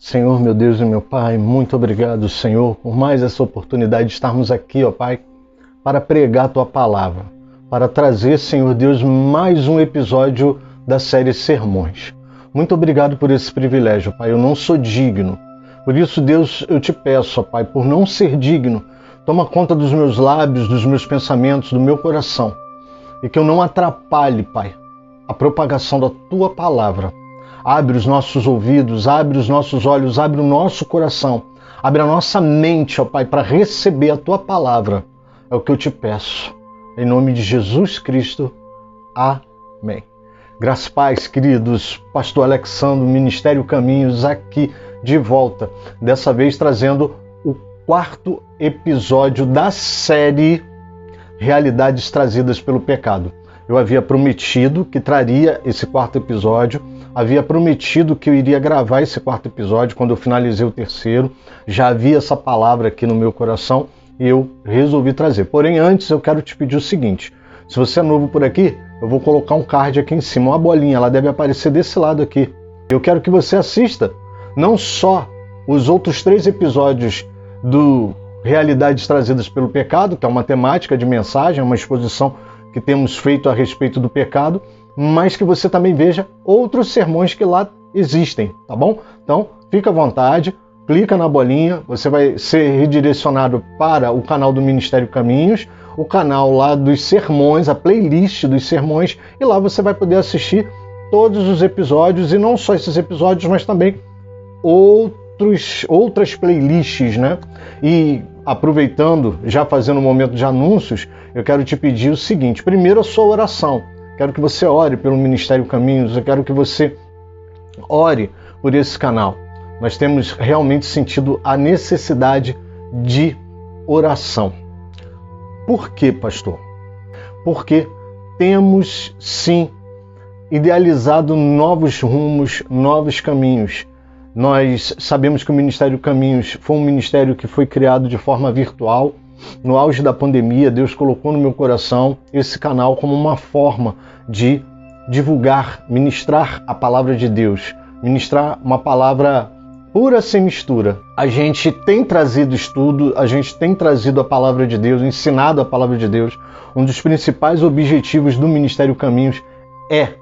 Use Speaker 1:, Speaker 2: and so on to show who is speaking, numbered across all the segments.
Speaker 1: Senhor, meu Deus e meu Pai, muito obrigado, Senhor, por mais essa oportunidade de estarmos aqui, ó Pai, para pregar a Tua Palavra, para trazer, Senhor Deus, mais um episódio da série Sermões. Muito obrigado por esse privilégio, Pai, eu não sou digno. Por isso, Deus, eu te peço, ó Pai, por não ser digno, toma conta dos meus lábios, dos meus pensamentos, do meu coração, e que eu não atrapalhe, Pai, a propagação da Tua Palavra. Abre os nossos ouvidos, abre os nossos olhos, abre o nosso coração, abre a nossa mente, ó Pai, para receber a Tua Palavra. É o que eu te peço. Em nome de Jesus Cristo. Amém. Graças, paz, queridos. Pastor Alexandre, Ministério Caminhos, aqui de volta. Dessa vez trazendo o 4º episódio da série Realidades Trazidas pelo Pecado. Eu havia prometido que traria esse 4º episódio, havia prometido que eu iria gravar esse 4º episódio quando eu finalizei o 3º, já havia essa palavra aqui no meu coração e eu resolvi trazer. Porém, antes eu quero te pedir o seguinte, se você é novo por aqui, eu vou colocar um card aqui em cima, uma bolinha, ela deve aparecer desse lado aqui. Eu quero que você assista não só os outros 3 episódios do Realidades Trazidas pelo Pecado, que é uma temática de mensagem, uma exposição que temos feito a respeito do pecado, mas que você também veja outros sermões que lá existem, tá bom? Então, fica à vontade, clica na bolinha, você vai ser redirecionado para o canal do Ministério Caminhos, o canal lá dos sermões, a playlist dos sermões, e lá você vai poder assistir todos os episódios, e não só esses episódios, mas também outras playlists, né? E aproveitando, já fazendo um momento de anúncios, eu quero te pedir o seguinte, primeiro a sua oração. Quero que você ore pelo Ministério Caminhos, eu quero que você ore por esse canal. Nós temos realmente sentido a necessidade de oração. Por quê, pastor? Porque temos, sim, idealizado novos rumos, novos caminhos. Nós sabemos que o Ministério Caminhos foi um ministério que foi criado de forma virtual. No auge da pandemia, Deus colocou no meu coração esse canal como uma forma de divulgar, ministrar a palavra de Deus, ministrar uma palavra pura sem mistura. A gente tem trazido estudo, a gente tem trazido a palavra de Deus, ensinado a palavra de Deus. Um dos principais objetivos do Ministério Caminhos é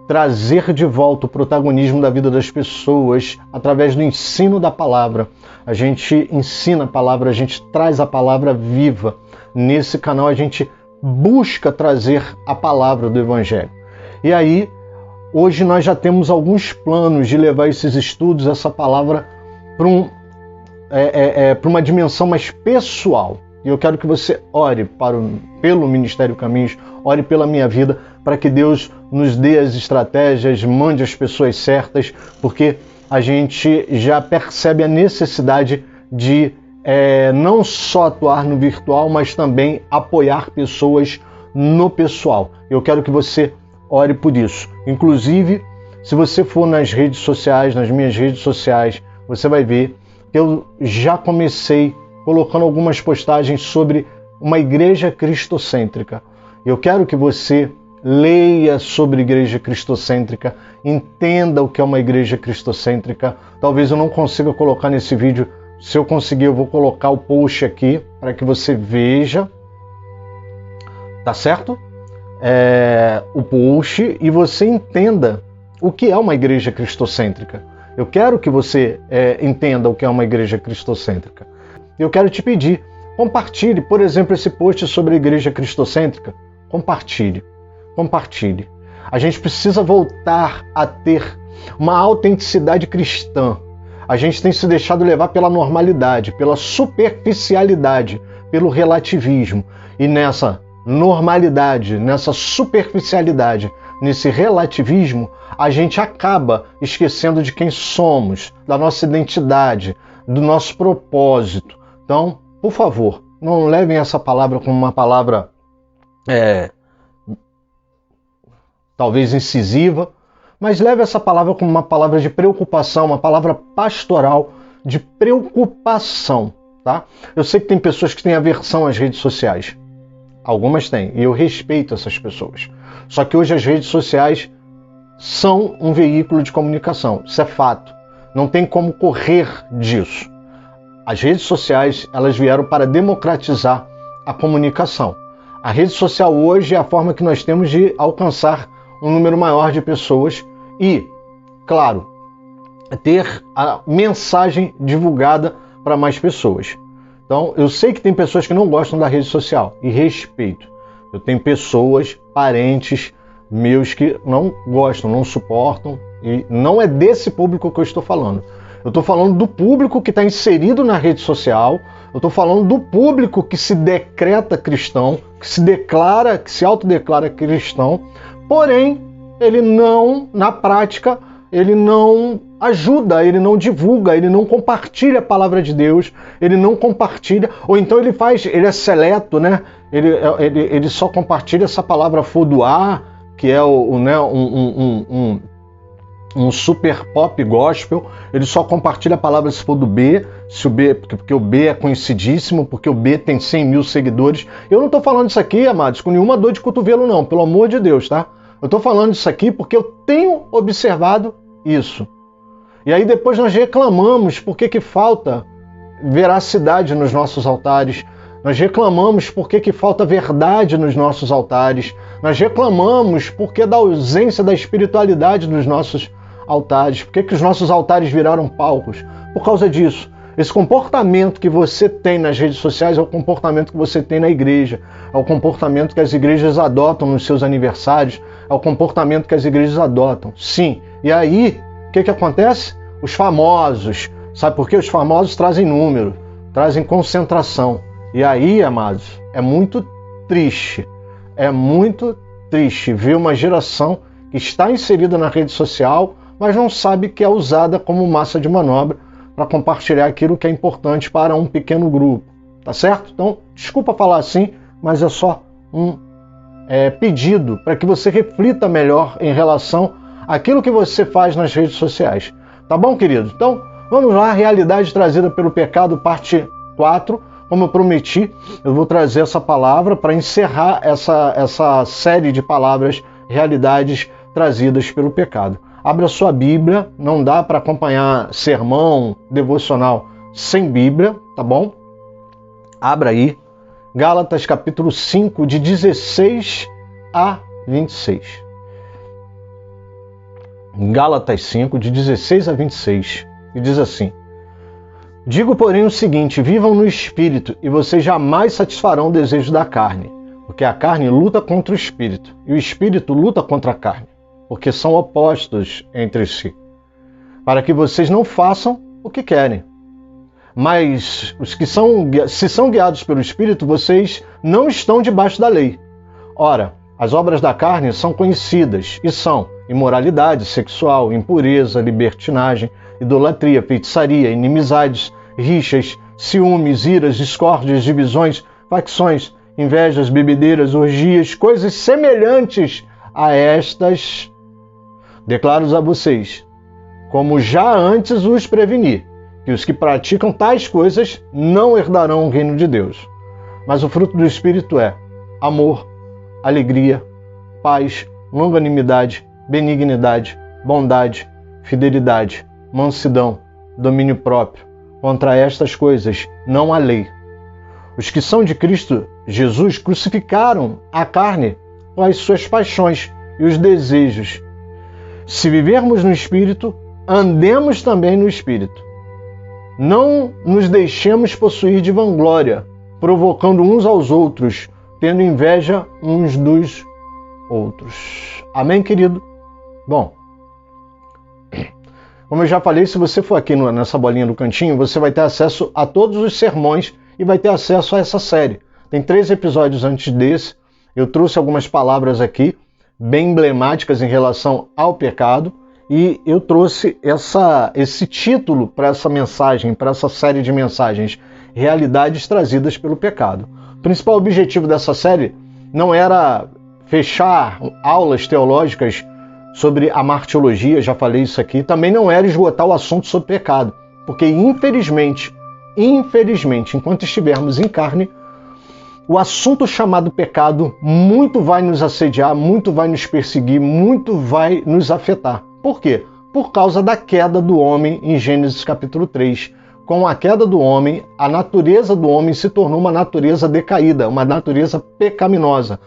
Speaker 1: trazer de volta o protagonismo da vida das pessoas através do ensino da palavra. A gente ensina a palavra, a gente traz a palavra viva. Nesse canal a gente busca trazer a palavra do Evangelho. E aí, hoje nós já temos alguns planos de levar esses estudos, essa palavra, para uma dimensão mais pessoal. E eu quero que você ore pelo Ministério Caminhos, ore pela minha vida, para que Deus nos dê as estratégias, mande as pessoas certas, porque a gente já percebe a necessidade de não só atuar no virtual, mas também apoiar pessoas no pessoal. Eu quero que você ore por isso. Inclusive, se você for nas redes sociais, nas minhas redes sociais, você vai ver que eu já comecei colocando algumas postagens sobre uma igreja cristocêntrica. Eu quero que você leia sobre igreja cristocêntrica, entenda o que é uma igreja cristocêntrica. Talvez eu não consiga colocar nesse vídeo, se eu conseguir eu vou colocar o post aqui para que você veja, tá certo? O post e você entenda o que é uma igreja cristocêntrica. Eu quero que você entenda o que é uma igreja cristocêntrica. Eu quero te pedir, compartilhe, por exemplo, esse post sobre a igreja cristocêntrica. Compartilhe. A gente precisa voltar a ter uma autenticidade cristã. A gente tem se deixado levar pela normalidade, pela superficialidade, pelo relativismo. E nessa normalidade, nessa superficialidade, nesse relativismo, a gente acaba esquecendo de quem somos, da nossa identidade, do nosso propósito. Então, por favor, não levem essa palavra como uma palavra talvez incisiva, mas leve essa palavra como uma palavra de preocupação, uma palavra pastoral de preocupação, tá? Eu sei que tem pessoas que têm aversão às redes sociais. Algumas têm, e eu respeito essas pessoas. Só que hoje as redes sociais são um veículo de comunicação, isso é fato. Não tem como correr disso. As redes sociais, elas vieram para democratizar a comunicação. A rede social hoje é a forma que nós temos de alcançar um número maior de pessoas e, claro, ter a mensagem divulgada para mais pessoas. Então, eu sei que tem pessoas que não gostam da rede social e respeito. Eu tenho pessoas, parentes meus que não gostam, não suportam, e não é desse público que eu estou falando. Eu estou falando do público que está inserido na rede social, eu estou falando do público que se decreta cristão, que se declara, que se autodeclara cristão, porém, ele não, na prática, ele não ajuda, ele não divulga, ele não compartilha a palavra de Deus, ele não compartilha, ou então ele é seleto, né? Ele só compartilha essa palavra for do A, que é um super pop gospel, ele só compartilha a palavra se for do B, porque o B é conhecidíssimo, porque o B tem 100 mil seguidores. Eu não estou falando isso aqui, amados, com nenhuma dor de cotovelo não, pelo amor de Deus, tá? Eu estou falando isso aqui porque eu tenho observado isso. E aí depois nós reclamamos porque que falta veracidade nos nossos altares, nós reclamamos porque que falta verdade nos nossos altares, nós reclamamos porque da ausência da espiritualidade nos nossos altares, porque que os nossos altares viraram palcos. Por causa disso, esse comportamento que você tem nas redes sociais é o comportamento que você tem na igreja, é o comportamento que as igrejas adotam nos seus aniversários, é o comportamento que as igrejas adotam. Sim, e aí, o que acontece? Os famosos, sabe por quê? Os famosos trazem número, trazem concentração. E aí, amados, é muito triste ver uma geração que está inserida na rede social, mas não sabe que é usada como massa de manobra para compartilhar aquilo que é importante para um pequeno grupo, tá certo? Então, desculpa falar assim, mas é só um pedido para que você reflita melhor em relação àquilo que você faz nas redes sociais. Tá bom, querido? Então, vamos lá, realidade trazida pelo pecado, parte 4. Como eu prometi, eu vou trazer essa palavra para encerrar essa série de palavras, realidades trazidas pelo pecado. Abra sua Bíblia, não dá para acompanhar sermão, devocional sem Bíblia, tá bom? Abra aí, Gálatas capítulo 5, de 16 a 26. Gálatas 5, de 16 a 26, e diz assim: digo, porém, o seguinte, vivam no Espírito, e vocês jamais satisfarão o desejo da carne, porque a carne luta contra o Espírito, e o Espírito luta contra a carne, porque são opostos entre si, para que vocês não façam o que querem. Mas se são guiados pelo Espírito, vocês não estão debaixo da lei. Ora, as obras da carne são conhecidas, e são imoralidade sexual, impureza, libertinagem, idolatria, feitiçaria, inimizades, rixas, ciúmes, iras, discórdias, divisões, facções, invejas, bebedeiras, orgias, coisas semelhantes a estas. Declaro a vocês, como já antes os preveni, que os que praticam tais coisas não herdarão o reino de Deus. Mas o fruto do Espírito é amor, alegria, paz, longanimidade, benignidade, bondade, fidelidade, mansidão, domínio próprio. Contra estas coisas não há lei. Os que são de Cristo Jesus crucificaram a carne com as suas paixões e os desejos. Se vivermos no Espírito, andemos também no Espírito. Não nos deixemos possuir de vanglória, provocando uns aos outros, tendo inveja uns dos outros. Amém, querido? Bom, como eu já falei, se você for aqui nessa bolinha do cantinho, você vai ter acesso a todos os sermões e vai ter acesso a essa série. Tem 3 episódios antes desse. Eu trouxe algumas palavras aqui, bem emblemáticas em relação ao pecado, e eu trouxe esse título para essa mensagem, para essa série de mensagens, realidades trazidas pelo pecado. O principal objetivo dessa série não era fechar aulas teológicas sobre a martiologia, já falei isso aqui, também não era esgotar o assunto sobre pecado, porque infelizmente, enquanto estivermos em carne, o assunto chamado pecado muito vai nos assediar, muito vai nos perseguir, muito vai nos afetar. Por quê? por causa da queda do homem em Gênesis capítulo 3. Com a queda do homem, a natureza do homem se tornou uma natureza decaída, uma natureza pecaminosa.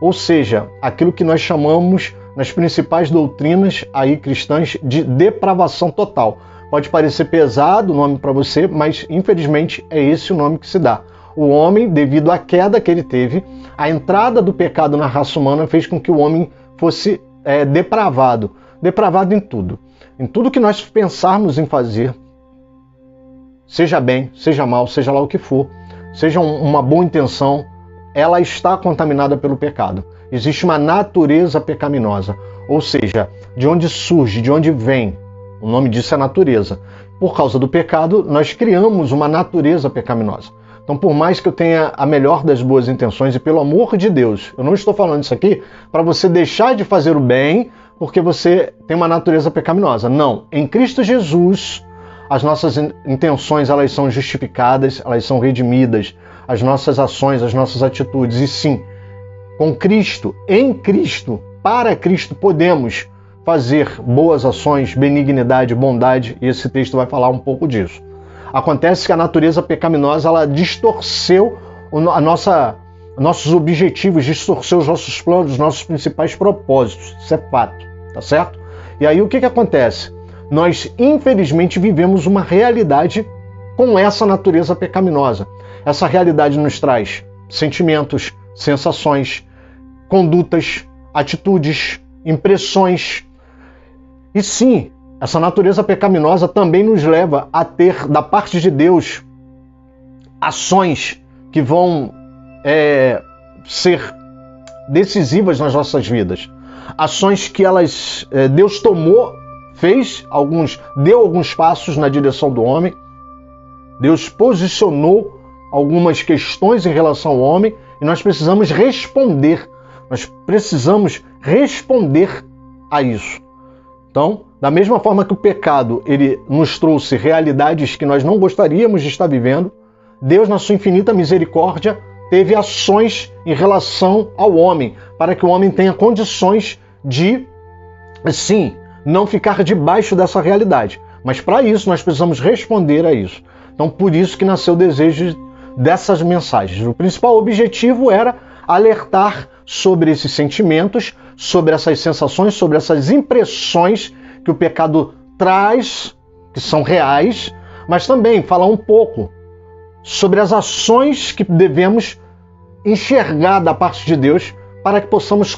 Speaker 1: Ou seja, aquilo que nós chamamos nas principais doutrinas aí cristãs de depravação total. Pode parecer pesado o nome para você, mas infelizmente é esse o nome que se dá. O homem, devido à queda que ele teve, a entrada do pecado na raça humana fez com que o homem fosse depravado. Depravado em tudo. Em tudo que nós pensarmos em fazer, seja bem, seja mal, seja lá o que for, seja uma boa intenção, ela está contaminada pelo pecado. Existe uma natureza pecaminosa, ou seja, de onde surge, de onde vem, o nome disso é natureza. Por causa do pecado, nós criamos uma natureza pecaminosa. Então, por mais que eu tenha a melhor das boas intenções, e pelo amor de Deus, eu não estou falando isso aqui para você deixar de fazer o bem porque você tem uma natureza pecaminosa. Não, em Cristo Jesus, as nossas intenções elas são justificadas, elas são redimidas, as nossas ações, as nossas atitudes. E sim, com Cristo, em Cristo, para Cristo, podemos fazer boas ações, benignidade, bondade, e esse texto vai falar um pouco disso. Acontece que a natureza pecaminosa ela distorceu nossos objetivos, distorceu os nossos planos, os nossos principais propósitos. Isso é fato, tá certo? E aí o que acontece? Nós, infelizmente, vivemos uma realidade com essa natureza pecaminosa. Essa realidade nos traz sentimentos, sensações, condutas, atitudes, impressões. E sim, essa natureza pecaminosa também nos leva a ter, da parte de Deus, ações que vão ser decisivas nas nossas vidas. Ações que Deus tomou, deu alguns passos na direção do homem. Deus posicionou algumas questões em relação ao homem e nós precisamos responder. Nós precisamos responder a isso. Então, da mesma forma que o pecado ele nos trouxe realidades que nós não gostaríamos de estar vivendo, Deus, na sua infinita misericórdia, teve ações em relação ao homem, para que o homem tenha condições de, sim, não ficar debaixo dessa realidade. Mas para isso nós precisamos responder a isso. Então, por isso que nasceu o desejo dessas mensagens. O principal objetivo era alertar sobre esses sentimentos, sobre essas sensações, sobre essas impressões que o pecado traz, que são reais, mas também falar um pouco sobre as ações que devemos enxergar da parte de Deus para que possamos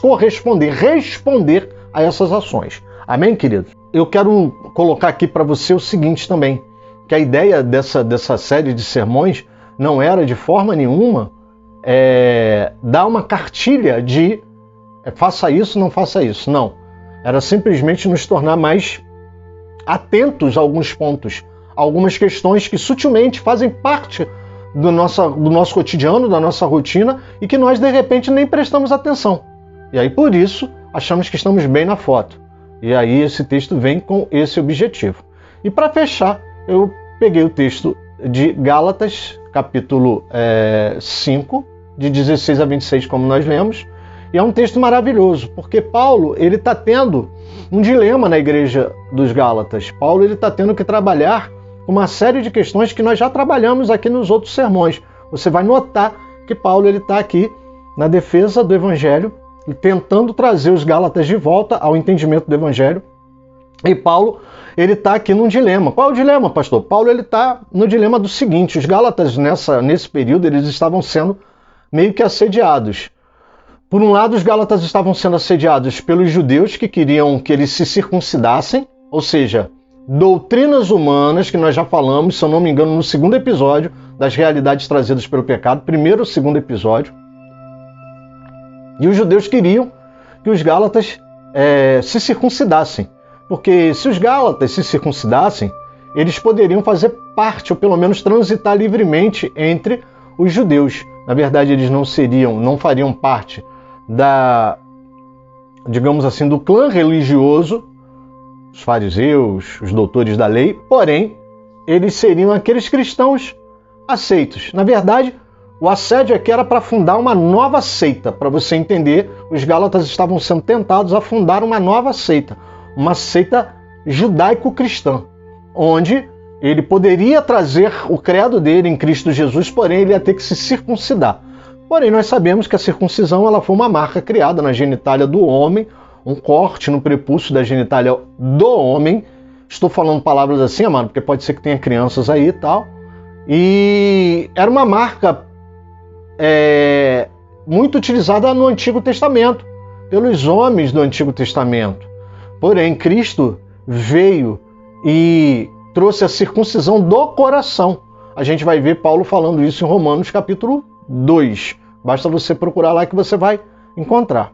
Speaker 1: responder a essas ações. Amém, queridos? Eu quero colocar aqui para você o seguinte também, que a ideia dessa série de sermões não era de forma nenhuma dar uma cartilha de faça isso, não faça isso. Não. Era simplesmente nos tornar mais atentos a alguns pontos, a algumas questões que sutilmente fazem parte do nosso cotidiano, da nossa rotina e que nós, de repente, nem prestamos atenção. E aí, por isso, achamos que estamos bem na foto. E aí, esse texto vem com esse objetivo. E para fechar, eu peguei o texto de Gálatas, capítulo 5, de 16 a 26, como nós lemos. E é um texto maravilhoso, porque Paulo ele está tendo um dilema na igreja dos Gálatas. Paulo ele está tendo que trabalhar uma série de questões que nós já trabalhamos aqui nos outros sermões. Você vai notar que Paulo ele está aqui na defesa do Evangelho, tentando trazer os Gálatas de volta ao entendimento do Evangelho. E Paulo ele está aqui num dilema. Qual é o dilema, pastor? Paulo ele está no dilema do seguinte: os Gálatas nesse período eles estavam sendo meio que assediados. Por um lado, os Gálatas estavam sendo assediados pelos judeus que queriam que eles se circuncidassem, ou seja, doutrinas humanas, que nós já falamos, se eu não me engano, no segundo episódio das realidades trazidas pelo pecado, primeiro ou segundo episódio. E os judeus queriam que os Gálatas se circuncidassem, porque se os Gálatas se circuncidassem, eles poderiam fazer parte, ou pelo menos transitar livremente entre os judeus. Na verdade, eles não fariam parte digamos assim, do clã religioso, os fariseus, os doutores da lei, porém, eles seriam aqueles cristãos aceitos. Na verdade, o assédio aqui era para fundar uma nova seita. Para você entender, os Gálatas estavam sendo tentados a fundar uma nova seita. Uma seita judaico-cristã, onde ele poderia trazer o credo dele em Cristo Jesus, porém ele ia ter que se circuncidar. Porém, nós sabemos que a circuncisão ela foi uma marca criada na genitália do homem, um corte no prepúcio da genitália do homem. Estou falando palavras assim, amado, porque pode ser que tenha crianças aí e tal. E era uma marca muito utilizada no Antigo Testamento, pelos homens do Antigo Testamento. Porém, Cristo veio e trouxe a circuncisão do coração. A gente vai ver Paulo falando isso em Romanos capítulo 2. Basta você procurar lá que você vai encontrar.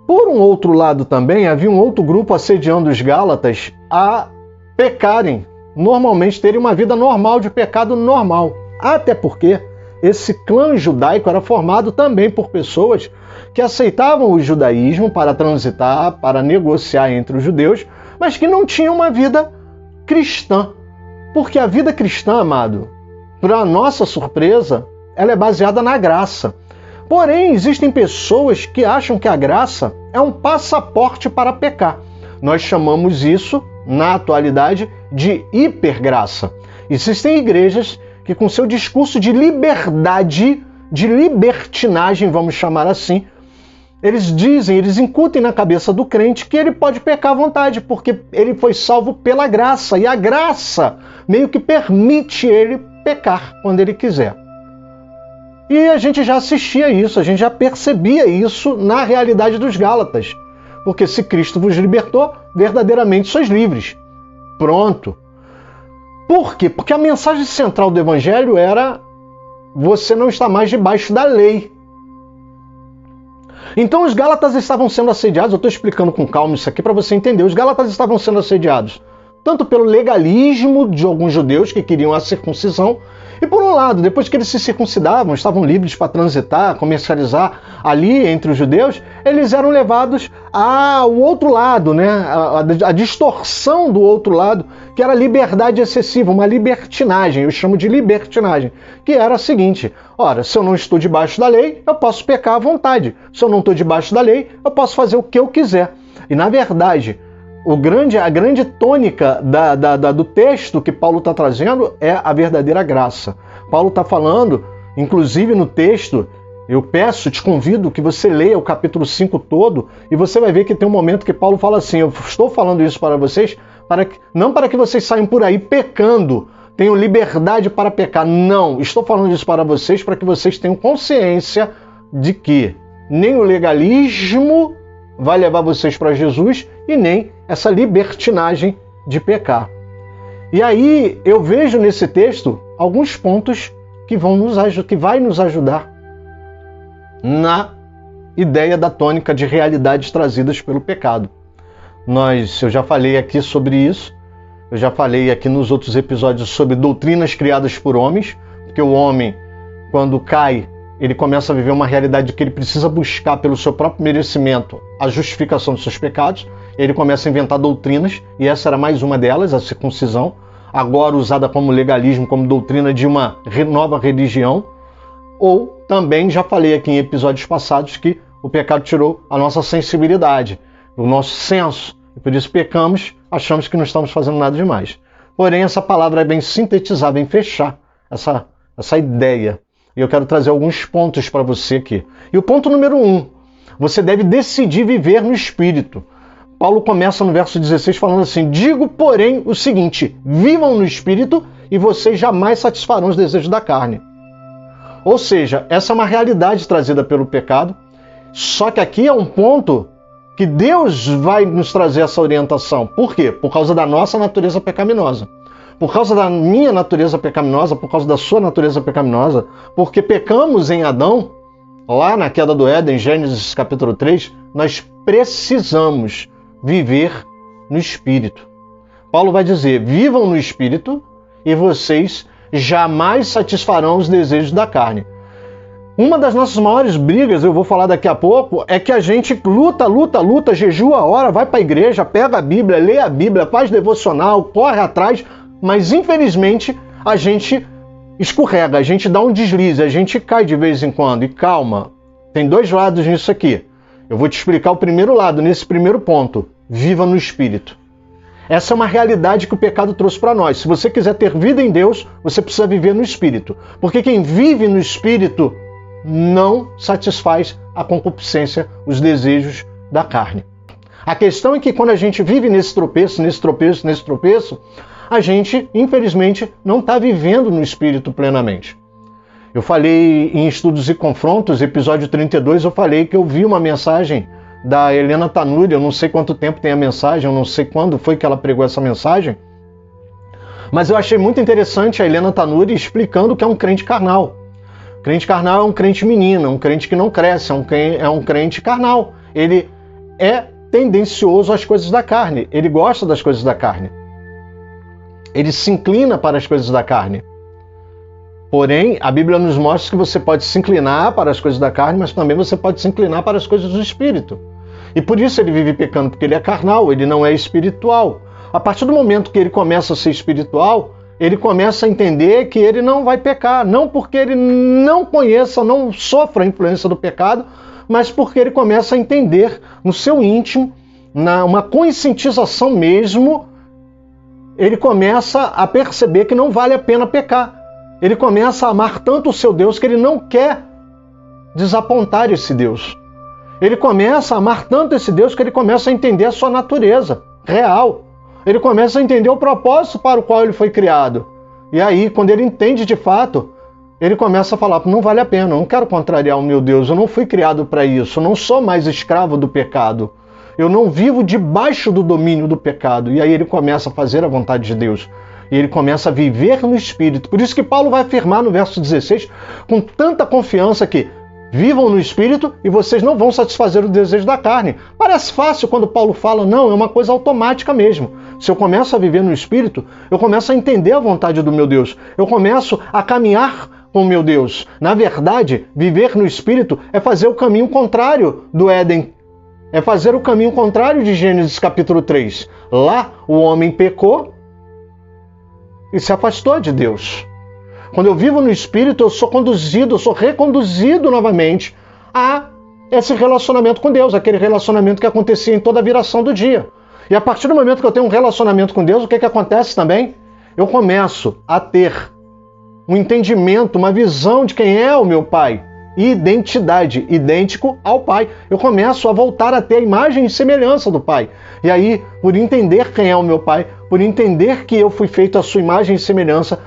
Speaker 1: Por um outro lado também, havia um outro grupo assediando os Gálatas a pecarem, normalmente terem uma vida normal, de pecado normal. Até porque esse clã judaico era formado também por pessoas que aceitavam o judaísmo para transitar, para negociar entre os judeus, mas que não tinham uma vida cristã. Porque a vida cristã, amado, para nossa surpresa, ela é baseada na graça. Porém, existem pessoas que acham que a graça é um passaporte para pecar. Nós chamamos isso, na atualidade, de hipergraça. Existem igrejas que, com seu discurso de liberdade, de libertinagem, vamos chamar assim, eles incutem na cabeça do crente que ele pode pecar à vontade, porque ele foi salvo pela graça, e a graça meio que permite ele pecar quando ele quiser. E a gente já assistia isso, a gente já percebia isso na realidade dos Gálatas. Porque se Cristo vos libertou, verdadeiramente sois livres. Pronto. Por quê? Porque a mensagem central do Evangelho era: você não está mais debaixo da lei. Então os Gálatas estavam sendo assediados, eu estou explicando com calma isso aqui para você entender. Os Gálatas estavam sendo assediados tanto pelo legalismo de alguns judeus que queriam a circuncisão, e por um lado, depois que eles se circuncidavam, estavam livres para transitar, comercializar ali entre os judeus, eles eram levados ao outro lado, né? A distorção do outro lado, que era a liberdade excessiva, uma libertinagem, eu chamo de libertinagem, que era a seguinte: ora, se eu não estou debaixo da lei, eu posso pecar à vontade. Se eu não estou debaixo da lei, eu posso fazer o que eu quiser. E na verdade, a grande tônica do texto que Paulo está trazendo é a verdadeira graça. Paulo está falando, inclusive no texto, eu te convido que você leia o capítulo 5 todo, e você vai ver que tem um momento que Paulo fala assim: eu estou falando isso para vocês, não para que vocês saiam por aí pecando, tenham liberdade para pecar. Não, estou falando isso para vocês para que vocês tenham consciência de que nem o legalismo vai levar vocês para Jesus e nem essa libertinagem de pecar. E aí eu vejo nesse texto alguns pontos que vai nos ajudar na ideia da tônica de realidades trazidas pelo pecado. Eu já falei aqui sobre isso, eu já falei aqui nos outros episódios sobre doutrinas criadas por homens, porque o homem, quando cai, ele começa a viver uma realidade que ele precisa buscar pelo seu próprio merecimento a justificação dos seus pecados. Ele começa a inventar doutrinas, e essa era mais uma delas, a circuncisão, agora usada como legalismo, como doutrina de uma nova religião. Ou também, já falei aqui em episódios passados, que o pecado tirou a nossa sensibilidade, o nosso senso, e por isso pecamos, achamos que não estamos fazendo nada demais. Porém, essa palavra é bem sintetizar, bem fechar essa ideia. E eu quero trazer alguns pontos para você aqui. E o ponto número 1, você deve decidir viver no Espírito. Paulo começa no verso 16 falando assim: digo, porém, o seguinte: vivam no Espírito e vocês jamais satisfarão os desejos da carne. Ou seja, essa é uma realidade trazida pelo pecado, só que aqui é um ponto que Deus vai nos trazer essa orientação. Por quê? Por causa da nossa natureza pecaminosa. Por causa da minha natureza pecaminosa, por causa da sua natureza pecaminosa, porque pecamos em Adão, lá na queda do Éden, Gênesis capítulo 3, nós precisamos viver no Espírito. Paulo vai dizer: vivam no Espírito e vocês jamais satisfarão os desejos da carne. Uma das nossas maiores brigas, eu vou falar daqui a pouco, é que a gente luta, jejua, ora, vai para a igreja, pega a Bíblia, lê a Bíblia, faz devocional, corre atrás, mas infelizmente a gente escorrega, a gente dá um deslize, a gente cai de vez em quando. E calma, tem dois lados nisso aqui. Eu vou te explicar o primeiro lado, nesse primeiro ponto: viva no Espírito. Essa é uma realidade que o pecado trouxe para nós. Se você quiser ter vida em Deus, você precisa viver no Espírito. Porque quem vive no Espírito não satisfaz a concupiscência, os desejos da carne. A questão é que quando a gente vive nesse tropeço, a gente, infelizmente, não está vivendo no Espírito plenamente. Eu falei em Estudos e Confrontos, episódio 32, eu falei que eu vi uma mensagem da Helena Tanuri, eu não sei quanto tempo tem a mensagem, eu não sei quando foi que ela pregou essa mensagem, mas eu achei muito interessante a Helena Tanuri explicando que é um crente carnal. Crente carnal é um crente menino, é um crente que não cresce, é um crente carnal. Ele é tendencioso às coisas da carne, ele gosta das coisas da carne. Ele se inclina para as coisas da carne. Porém, a Bíblia nos mostra que você pode se inclinar para as coisas da carne, mas também você pode se inclinar para as coisas do Espírito. E por isso ele vive pecando, porque ele é carnal, ele não é espiritual. A partir do momento que ele começa a ser espiritual, ele começa a entender que ele não vai pecar, não porque ele não conheça, não sofra a influência do pecado, mas porque ele começa a entender no seu íntimo, uma conscientização mesmo, ele começa a perceber que não vale a pena pecar. Ele começa a amar tanto o seu Deus que ele não quer desapontar esse Deus. Ele começa a amar tanto esse Deus que ele começa a entender a sua natureza real. Ele começa a entender o propósito para o qual ele foi criado. E aí, quando ele entende de fato, ele começa a falar, não vale a pena, eu não quero contrariar o meu Deus, eu não fui criado para isso, eu não sou mais escravo do pecado. Eu não vivo debaixo do domínio do pecado. E aí ele começa a fazer a vontade de Deus. E ele começa a viver no Espírito. Por isso que Paulo vai afirmar no verso 16, com tanta confiança que vivam no Espírito e vocês não vão satisfazer o desejo da carne. Parece fácil quando Paulo fala, não, é uma coisa automática mesmo. Se eu começo a viver no Espírito, eu começo a entender a vontade do meu Deus. Eu começo a caminhar com o meu Deus. Na verdade, viver no Espírito é fazer o caminho contrário do Éden. É fazer o caminho contrário de Gênesis capítulo 3. Lá o homem pecou e se afastou de Deus. Quando eu vivo no Espírito, eu sou conduzido, eu sou reconduzido novamente a esse relacionamento com Deus, aquele relacionamento que acontecia em toda a viração do dia. E a partir do momento que eu tenho um relacionamento com Deus, o que acontece também? Eu começo a ter um entendimento, uma visão de quem é o meu Pai. Identidade, idêntico ao Pai. Eu começo a voltar a ter a imagem e semelhança do Pai. E aí, por entender quem é o meu Pai, por entender que eu fui feito à sua imagem e semelhança,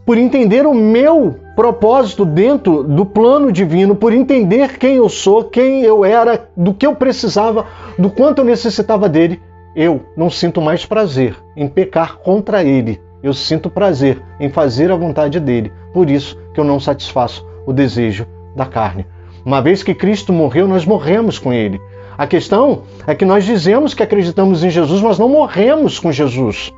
Speaker 1: por entender o meu propósito dentro do plano divino, por entender quem eu sou, quem eu era, do que eu precisava, do quanto eu necessitava dele, eu não sinto mais prazer em pecar contra ele. Eu sinto prazer em fazer a vontade dele. Por isso que eu não satisfaço o desejo da carne. Uma vez que Cristo morreu, nós morremos com ele. A questão é que nós dizemos que acreditamos em Jesus, mas não morremos com Jesus.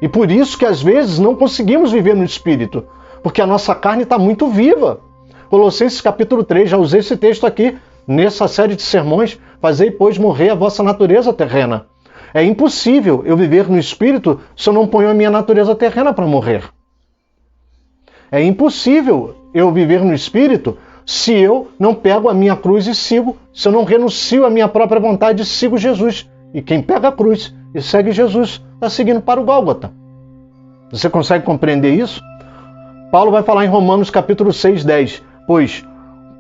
Speaker 1: E por isso que às vezes não conseguimos viver no Espírito, porque a nossa carne está muito viva. Colossenses capítulo 3, já usei esse texto aqui nessa série de sermões, fazei, pois, morrer a vossa natureza terrena. É impossível eu viver no Espírito se eu não ponho a minha natureza terrena para morrer. É impossível eu viver no Espírito se eu não pego a minha cruz e sigo, se eu não renuncio à minha própria vontade e sigo Jesus. E quem pega a cruz e segue Jesus está seguindo para o Gólgota. Você consegue compreender isso? Paulo vai falar em Romanos capítulo 6, 10. Pois,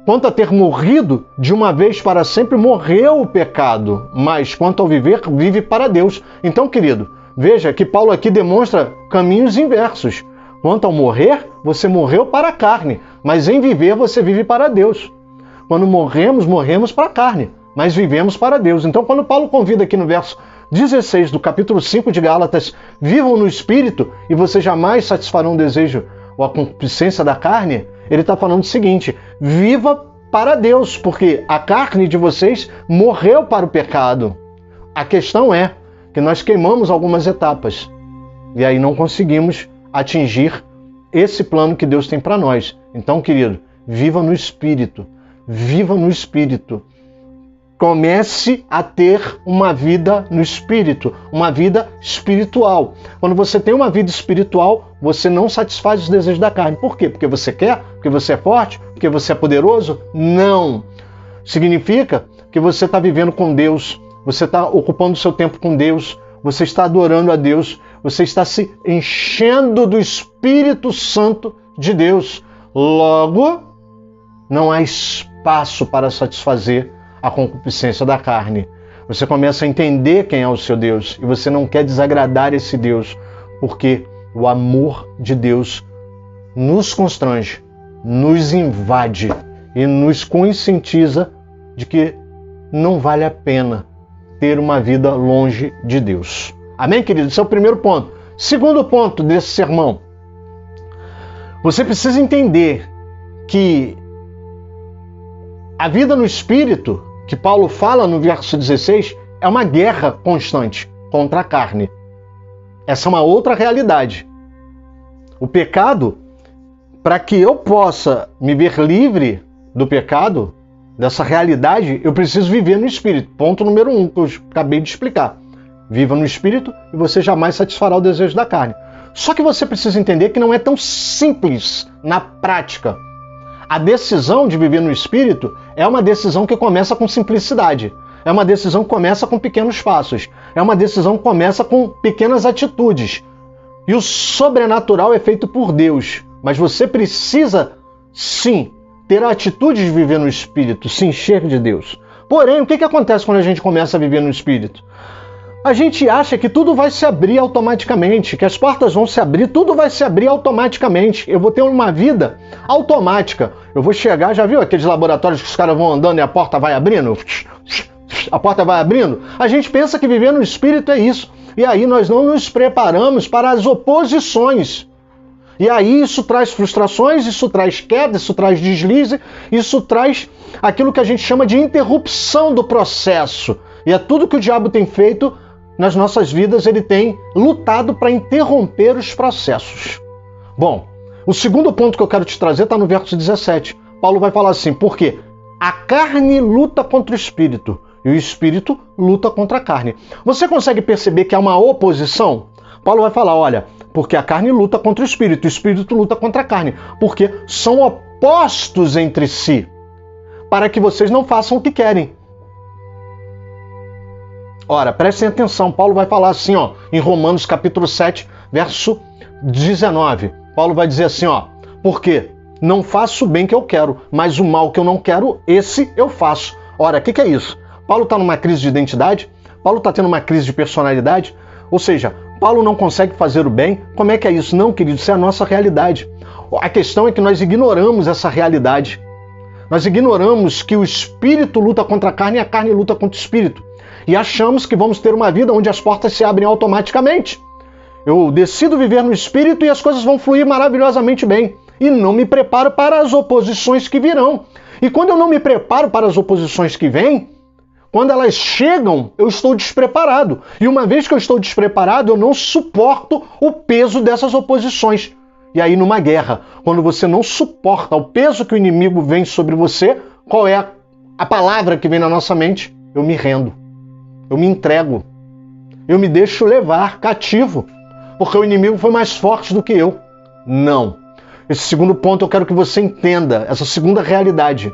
Speaker 1: quanto a ter morrido, de uma vez para sempre morreu o pecado, mas quanto ao viver, vive para Deus. Então, querido, veja que Paulo aqui demonstra caminhos inversos. Quanto ao morrer, você morreu para a carne, mas em viver você vive para Deus. Quando morremos, morremos para a carne, mas vivemos para Deus. Então, quando Paulo convida aqui no verso 16 do capítulo 5 de Gálatas, vivam no Espírito e vocês jamais satisfarão o desejo ou a concupiscência da carne, ele está falando o seguinte, viva para Deus, porque a carne de vocês morreu para o pecado. A questão é que nós queimamos algumas etapas e aí não conseguimos atingir esse plano que Deus tem para nós. Então, querido, viva no Espírito. Viva no Espírito. Comece a ter uma vida no Espírito, uma vida espiritual. Quando você tem uma vida espiritual, você não satisfaz os desejos da carne. Por quê? Porque você quer? Porque você é forte? Porque você é poderoso? Não. Significa que você está vivendo com Deus, você está ocupando o seu tempo com Deus, você está adorando a Deus, você está se enchendo do Espírito Santo de Deus. Logo, não há espaço para satisfazer a concupiscência da carne. Você começa a entender quem é o seu Deus e você não quer desagradar esse Deus, porque o amor de Deus nos constrange, nos invade e nos conscientiza de que não vale a pena ter uma vida longe de Deus. Amém, querido? Esse é o primeiro ponto. Segundo ponto desse sermão. Você precisa entender que a vida no Espírito, que Paulo fala no verso 16, é uma guerra constante contra a carne. Essa é uma outra realidade. O pecado, para que eu possa me ver livre do pecado, dessa realidade, eu preciso viver no Espírito. Ponto número 1, que eu acabei de explicar. Viva no Espírito e você jamais satisfará o desejo da carne. Só que você precisa entender que não é tão simples na prática. A decisão de viver no Espírito é uma decisão que começa com simplicidade. É uma decisão que começa com pequenos passos. É uma decisão que começa com pequenas atitudes. E o sobrenatural é feito por Deus. Mas você precisa, sim, ter a atitude de viver no Espírito, se encher de Deus. Porém, o que acontece quando a gente começa a viver no Espírito? A gente acha que tudo vai se abrir automaticamente, que as portas vão se abrir, tudo vai se abrir automaticamente. Eu vou ter uma vida automática. Eu vou chegar, já viu aqueles laboratórios que os caras vão andando e a porta vai abrindo? A porta vai abrindo? A gente pensa que viver no Espírito é isso. E aí nós não nos preparamos para as oposições. E aí isso traz frustrações, isso traz queda, isso traz deslize, isso traz aquilo que a gente chama de interrupção do processo. E é tudo que o diabo tem feito nas nossas vidas, ele tem lutado para interromper os processos. Bom, o segundo ponto que eu quero te trazer está no verso 17. Paulo vai falar assim, porque a carne luta contra o Espírito e o Espírito luta contra a carne. Você consegue perceber que há uma oposição? Paulo vai falar, olha, porque a carne luta contra o Espírito luta contra a carne, porque são opostos entre si, para que vocês não façam o que querem. Ora, prestem atenção, Paulo vai falar assim, ó, em Romanos capítulo 7, verso 19. Paulo vai dizer assim, ó, porque não faço o bem que eu quero, mas o mal que eu não quero, esse eu faço. Ora, o que é isso? Paulo está numa crise de identidade? Paulo está tendo uma crise de personalidade? Ou seja, Paulo não consegue fazer o bem? Como é que é isso? Não, querido, isso é a nossa realidade. A questão é que nós ignoramos essa realidade. Nós ignoramos que o Espírito luta contra a carne e a carne luta contra o Espírito. E achamos que vamos ter uma vida onde as portas se abrem automaticamente. Eu decido viver no Espírito e as coisas vão fluir maravilhosamente bem. E não me preparo para as oposições que virão. E quando eu não me preparo para as oposições que vêm, quando elas chegam, eu estou despreparado. E uma vez que eu estou despreparado, eu não suporto o peso dessas oposições. E aí, numa guerra, quando você não suporta o peso que o inimigo vem sobre você, qual é a palavra que vem na nossa mente? Eu me rendo. Eu me entrego. Eu me deixo levar cativo. Porque o inimigo foi mais forte do que eu. Não. Esse segundo ponto eu quero que você entenda. Essa segunda realidade.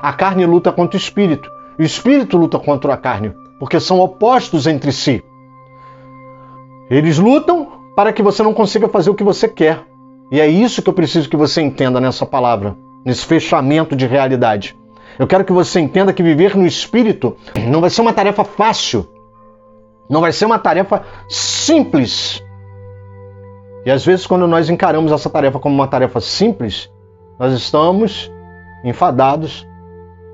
Speaker 1: A carne luta contra o Espírito. E o Espírito luta contra a carne. Porque são opostos entre si. Eles lutam para que você não consiga fazer o que você quer. E é isso que eu preciso que você entenda nessa palavra. Nesse fechamento de realidade. Eu quero que você entenda que viver no Espírito não vai ser uma tarefa fácil. Não vai ser uma tarefa simples. E às vezes, quando nós encaramos essa tarefa como uma tarefa simples, nós estamos enfadados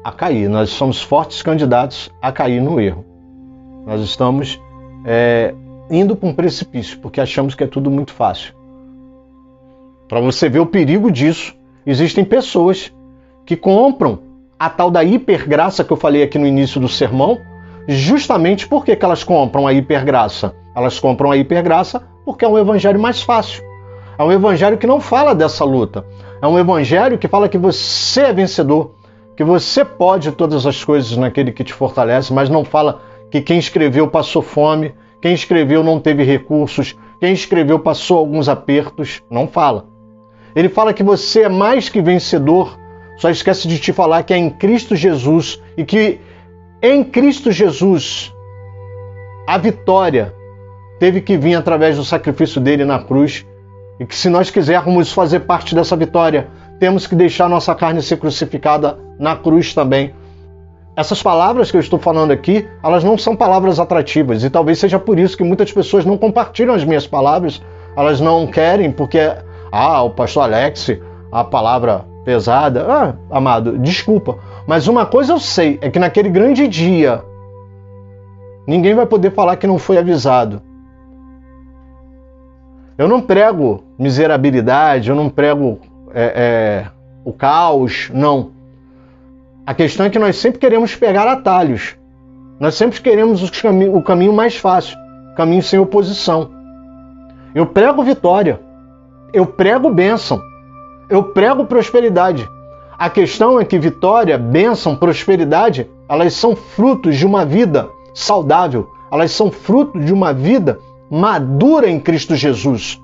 Speaker 1: a cair. Nós somos fortes candidatos a cair no erro. Nós estamos indo para um precipício, porque achamos que é tudo muito fácil. Para você ver o perigo disso, existem pessoas que compram a tal da hipergraça que eu falei aqui no início do sermão. Justamente por que elas compram a hipergraça? Elas compram a hipergraça porque é um evangelho mais fácil. É um evangelho que não fala dessa luta. É um evangelho que fala que você é vencedor, que você pode todas as coisas naquele que te fortalece, mas não fala que quem escreveu passou fome, quem escreveu não teve recursos, quem escreveu passou alguns apertos. Não fala. Ele fala que você é mais que vencedor, só esquece de te falar que é em Cristo Jesus e que em Cristo Jesus a vitória teve que vir através do sacrifício dele na cruz, e que se nós quisermos fazer parte dessa vitória, temos que deixar nossa carne ser crucificada na cruz também. Essas palavras que eu estou falando aqui, elas não são palavras atrativas, e talvez seja por isso que muitas pessoas não compartilham as minhas palavras. Elas não querem porque, o pastor Alex, a palavra pesada. Amado, desculpa, mas uma coisa eu sei, é que naquele grande dia, ninguém vai poder falar que não foi avisado. Eu não prego miserabilidade, eu não prego o caos, não. A questão é que nós sempre queremos pegar atalhos. Nós sempre queremos o caminho mais fácil, o caminho sem oposição. Eu prego vitória, eu prego bênção, eu prego prosperidade. A questão é que vitória, bênção, prosperidade, elas são frutos de uma vida saudável, elas são frutos de uma vida madura em Cristo Jesus.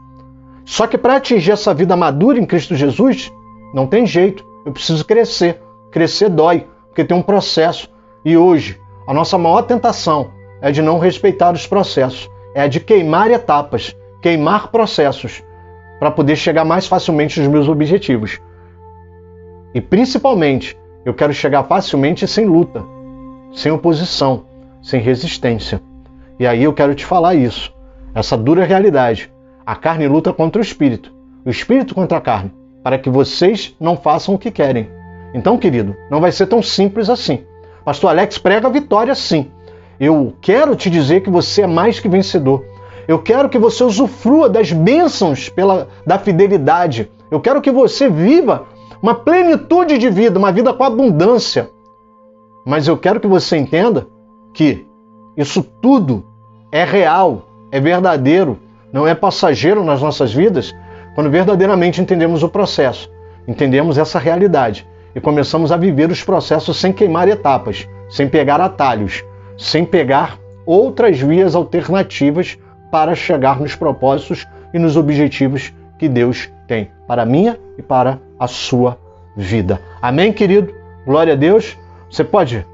Speaker 1: Só que para atingir essa vida madura em Cristo Jesus, não tem jeito, eu preciso crescer. Crescer dói, porque tem um processo. E hoje, a nossa maior tentação é de não respeitar os processos, é de queimar etapas, queimar processos, para poder chegar mais facilmente aos meus objetivos. E principalmente, eu quero chegar facilmente sem luta, sem oposição, sem resistência. E aí eu quero te falar isso, essa dura realidade. A carne luta contra o espírito contra a carne, para que vocês não façam o que querem. Então, querido, não vai ser tão simples assim. Pastor Alex prega a vitória, sim. Eu quero te dizer que você é mais que vencedor. Eu quero que você usufrua das bênçãos da fidelidade. Eu quero que você viva uma plenitude de vida, uma vida com abundância. Mas eu quero que você entenda que isso tudo é real, é verdadeiro, não é passageiro nas nossas vidas, quando verdadeiramente entendemos o processo, entendemos essa realidade e começamos a viver os processos sem queimar etapas, sem pegar atalhos, sem pegar outras vias alternativas para chegar nos propósitos e nos objetivos que Deus tem para a minha e para a sua vida. Amém, querido? Glória a Deus. Você pode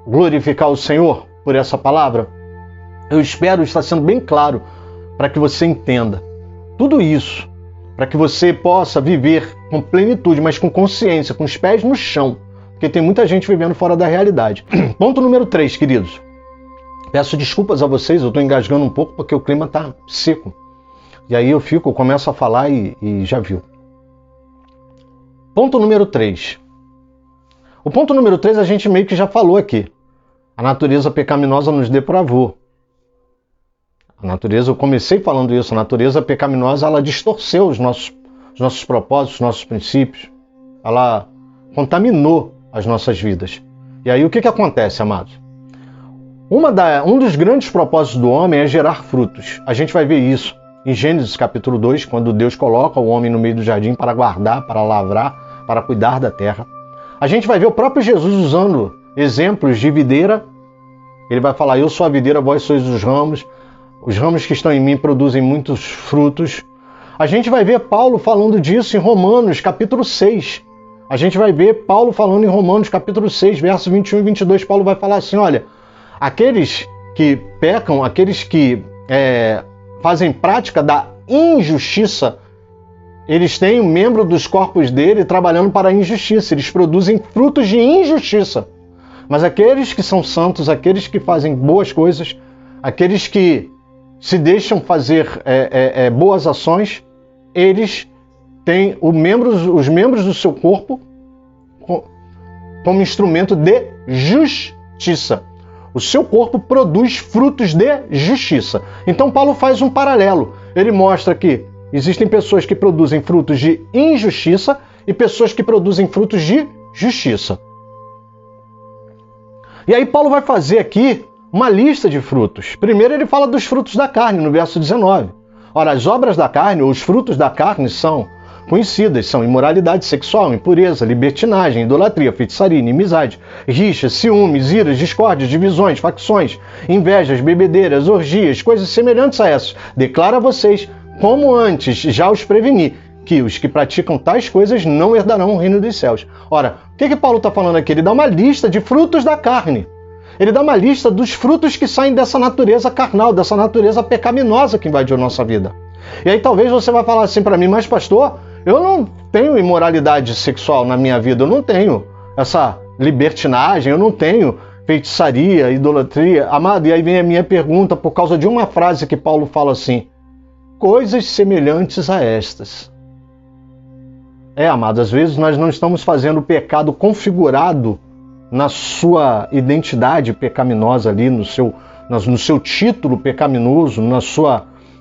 Speaker 1: glorificar o Senhor por essa palavra? Eu espero estar sendo bem claro para que você entenda tudo isso, para que você possa viver com plenitude, mas com consciência, com os pés no chão, porque tem muita gente vivendo fora da realidade. Ponto número 3, queridos. Peço desculpas a vocês, eu estou engasgando um pouco porque o clima está seco. E aí eu começo a falar e já viu. Ponto número 3. O ponto número 3 a gente meio que já falou aqui. A natureza pecaminosa nos depravou. A natureza, eu comecei falando isso, a natureza pecaminosa, ela distorceu os nossos propósitos, os nossos princípios. Ela contaminou as nossas vidas. E aí o que acontece, amados? Um dos grandes propósitos do homem é gerar frutos. A gente vai ver isso em Gênesis capítulo 2, quando Deus coloca o homem no meio do jardim para guardar, para lavrar, para cuidar da terra. A gente vai ver o próprio Jesus usando exemplos de videira. Ele vai falar, eu sou a videira, vós sois os ramos que estão em mim produzem muitos frutos. A gente vai ver Paulo falando disso em Romanos capítulo 6. A gente vai ver Paulo falando em Romanos capítulo 6, versos 21 e 22. Paulo vai falar assim, olha, aqueles que pecam, aqueles que fazem prática da injustiça, eles têm um membro dos corpos dele trabalhando para a injustiça, eles produzem frutos de injustiça. Mas aqueles que são santos, aqueles que fazem boas coisas, aqueles que se deixam fazer boas ações, eles têm os membros do seu corpo como instrumento de justiça. O seu corpo produz frutos de justiça. Então Paulo faz um paralelo. Ele mostra que existem pessoas que produzem frutos de injustiça e pessoas que produzem frutos de justiça. E aí Paulo vai fazer aqui uma lista de frutos. Primeiro ele fala dos frutos da carne, no verso 19. Ora, as obras da carne, ou os frutos da carne, são conhecidas, são imoralidade sexual, impureza, libertinagem, idolatria, feitiçaria, inimizade, rixas, ciúmes, iras, discórdias, divisões, facções, invejas, bebedeiras, orgias, coisas semelhantes a essas. Declaro a vocês, como antes já os preveni, que os que praticam tais coisas não herdarão o reino dos céus. Ora, o que Paulo está falando aqui? Ele dá uma lista de frutos da carne. Ele dá uma lista dos frutos que saem dessa natureza carnal, dessa natureza pecaminosa que invadiu a nossa vida. E aí talvez você vai falar assim para mim, mas pastor, eu não tenho imoralidade sexual na minha vida, eu não tenho essa libertinagem, eu não tenho feitiçaria, idolatria. Amado, e aí vem a minha pergunta por causa de uma frase que Paulo fala assim, coisas semelhantes a estas. Amado, às vezes nós não estamos fazendo o pecado configurado na sua identidade pecaminosa ali, no seu título pecaminoso,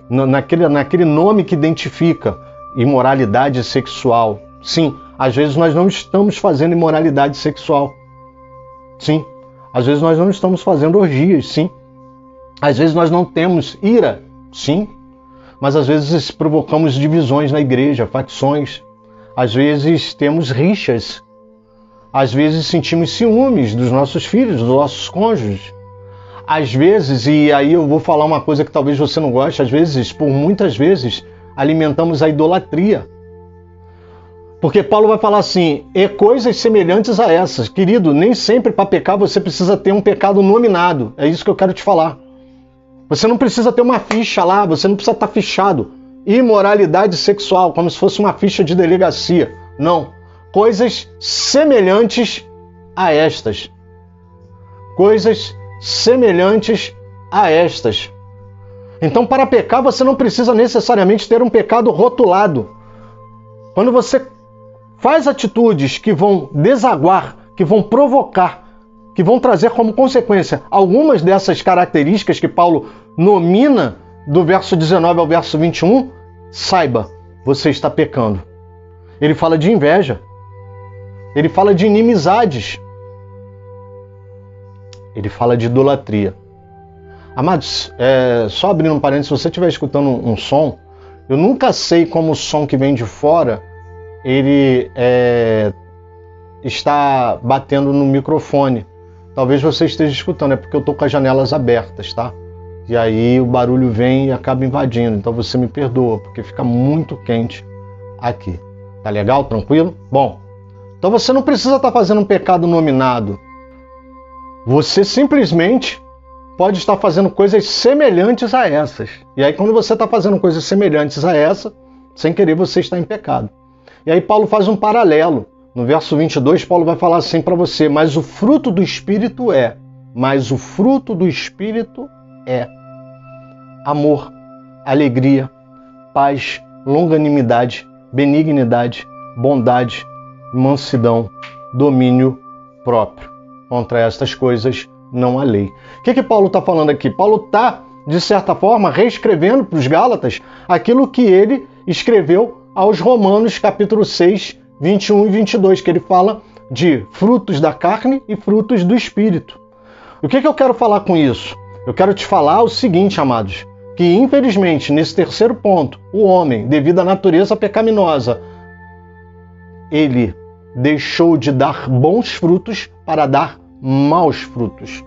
Speaker 1: naquele nome que identifica imoralidade sexual. Sim, às vezes nós não estamos fazendo imoralidade sexual. Sim, às vezes nós não estamos fazendo orgias. Sim, às vezes nós não temos ira. Sim, mas às vezes provocamos divisões na igreja, facções. Às vezes temos rixas. Às vezes sentimos ciúmes dos nossos filhos, dos nossos cônjuges. Às vezes, e aí eu vou falar uma coisa que talvez você não goste, às vezes, por muitas vezes, alimentamos a idolatria. Porque Paulo vai falar assim, e coisas semelhantes a essas. Querido, nem sempre para pecar você precisa ter um pecado nominado. É isso que eu quero te falar. Você não precisa ter uma ficha lá, você não precisa estar fichado. Imoralidade sexual, como se fosse uma ficha de delegacia. Não. Coisas semelhantes a estas. Coisas semelhantes a estas. Então, para pecar, você não precisa necessariamente ter um pecado rotulado. Quando você faz atitudes que vão desaguar, que vão provocar, que vão trazer como consequência algumas dessas características que Paulo nomina do verso 19 ao verso 21, saiba, você está pecando. Ele fala de inveja. Ele fala de inimizades. Ele fala de idolatria. Amados, só abrindo um parênteses, se você estiver escutando um som, eu nunca sei como o som que vem de fora, ele está batendo no microfone. Talvez você esteja escutando, é porque eu estou com as janelas abertas, tá? E aí o barulho vem e acaba invadindo. Então você me perdoa, porque fica muito quente aqui. Tá legal? Tranquilo? Bom, então você não precisa estar fazendo um pecado nominado. Você simplesmente pode estar fazendo coisas semelhantes a essas. E aí quando você está fazendo coisas semelhantes a essa, sem querer você está em pecado. E aí Paulo faz um paralelo. No verso 22, Paulo vai falar assim para você, mas o fruto do Espírito é amor, alegria, paz, longanimidade, benignidade, bondade, mansidão, domínio próprio. Contra estas coisas não há lei. O que Paulo está falando aqui? Paulo está, de certa forma, reescrevendo para os Gálatas aquilo que ele escreveu aos Romanos, capítulo 6, 21 e 22, que ele fala de frutos da carne e frutos do Espírito. O que eu quero falar com isso? Eu quero te falar o seguinte, amados, que infelizmente, nesse terceiro ponto, o homem, devido à natureza pecaminosa, ele deixou de dar bons frutos para dar maus frutos.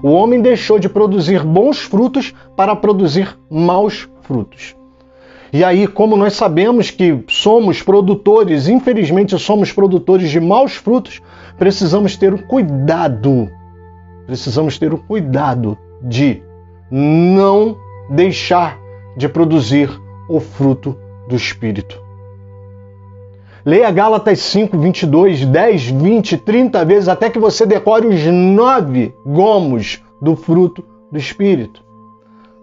Speaker 1: O homem deixou de produzir bons frutos para produzir maus frutos. E aí, como nós sabemos que somos produtores, infelizmente somos produtores de maus frutos, precisamos ter o cuidado de não deixar de produzir o fruto do Espírito. Leia Gálatas 5, 22, 10, 20, 30 vezes, até que você decore os 9 gomos do fruto do Espírito.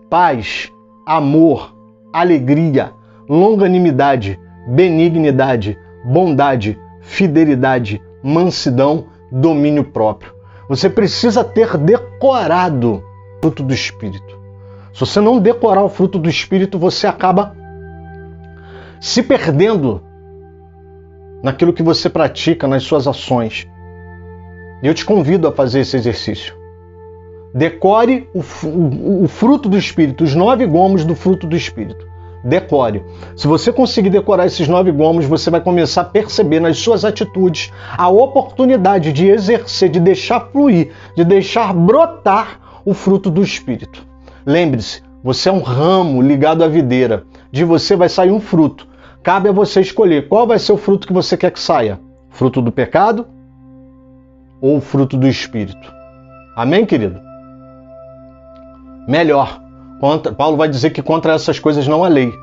Speaker 1: Paz, amor, alegria, longanimidade, benignidade, bondade, fidelidade, mansidão, domínio próprio. Você precisa ter decorado o fruto do Espírito. Se você não decorar o fruto do Espírito, você acaba se perdendo naquilo que você pratica, nas suas ações. E eu te convido a fazer esse exercício. Decore o fruto do Espírito, os 9 gomos do fruto do Espírito. Decore. Se você conseguir decorar esses 9 gomos, você vai começar a perceber nas suas atitudes a oportunidade de exercer, de deixar fluir, de deixar brotar o fruto do Espírito. Lembre-se, você é um ramo ligado à videira. De você vai sair um fruto. Cabe a você escolher qual vai ser o fruto que você quer que saia. Fruto do pecado ou o fruto do Espírito? Amém, querido? Melhor. Paulo vai dizer que contra essas coisas não há lei.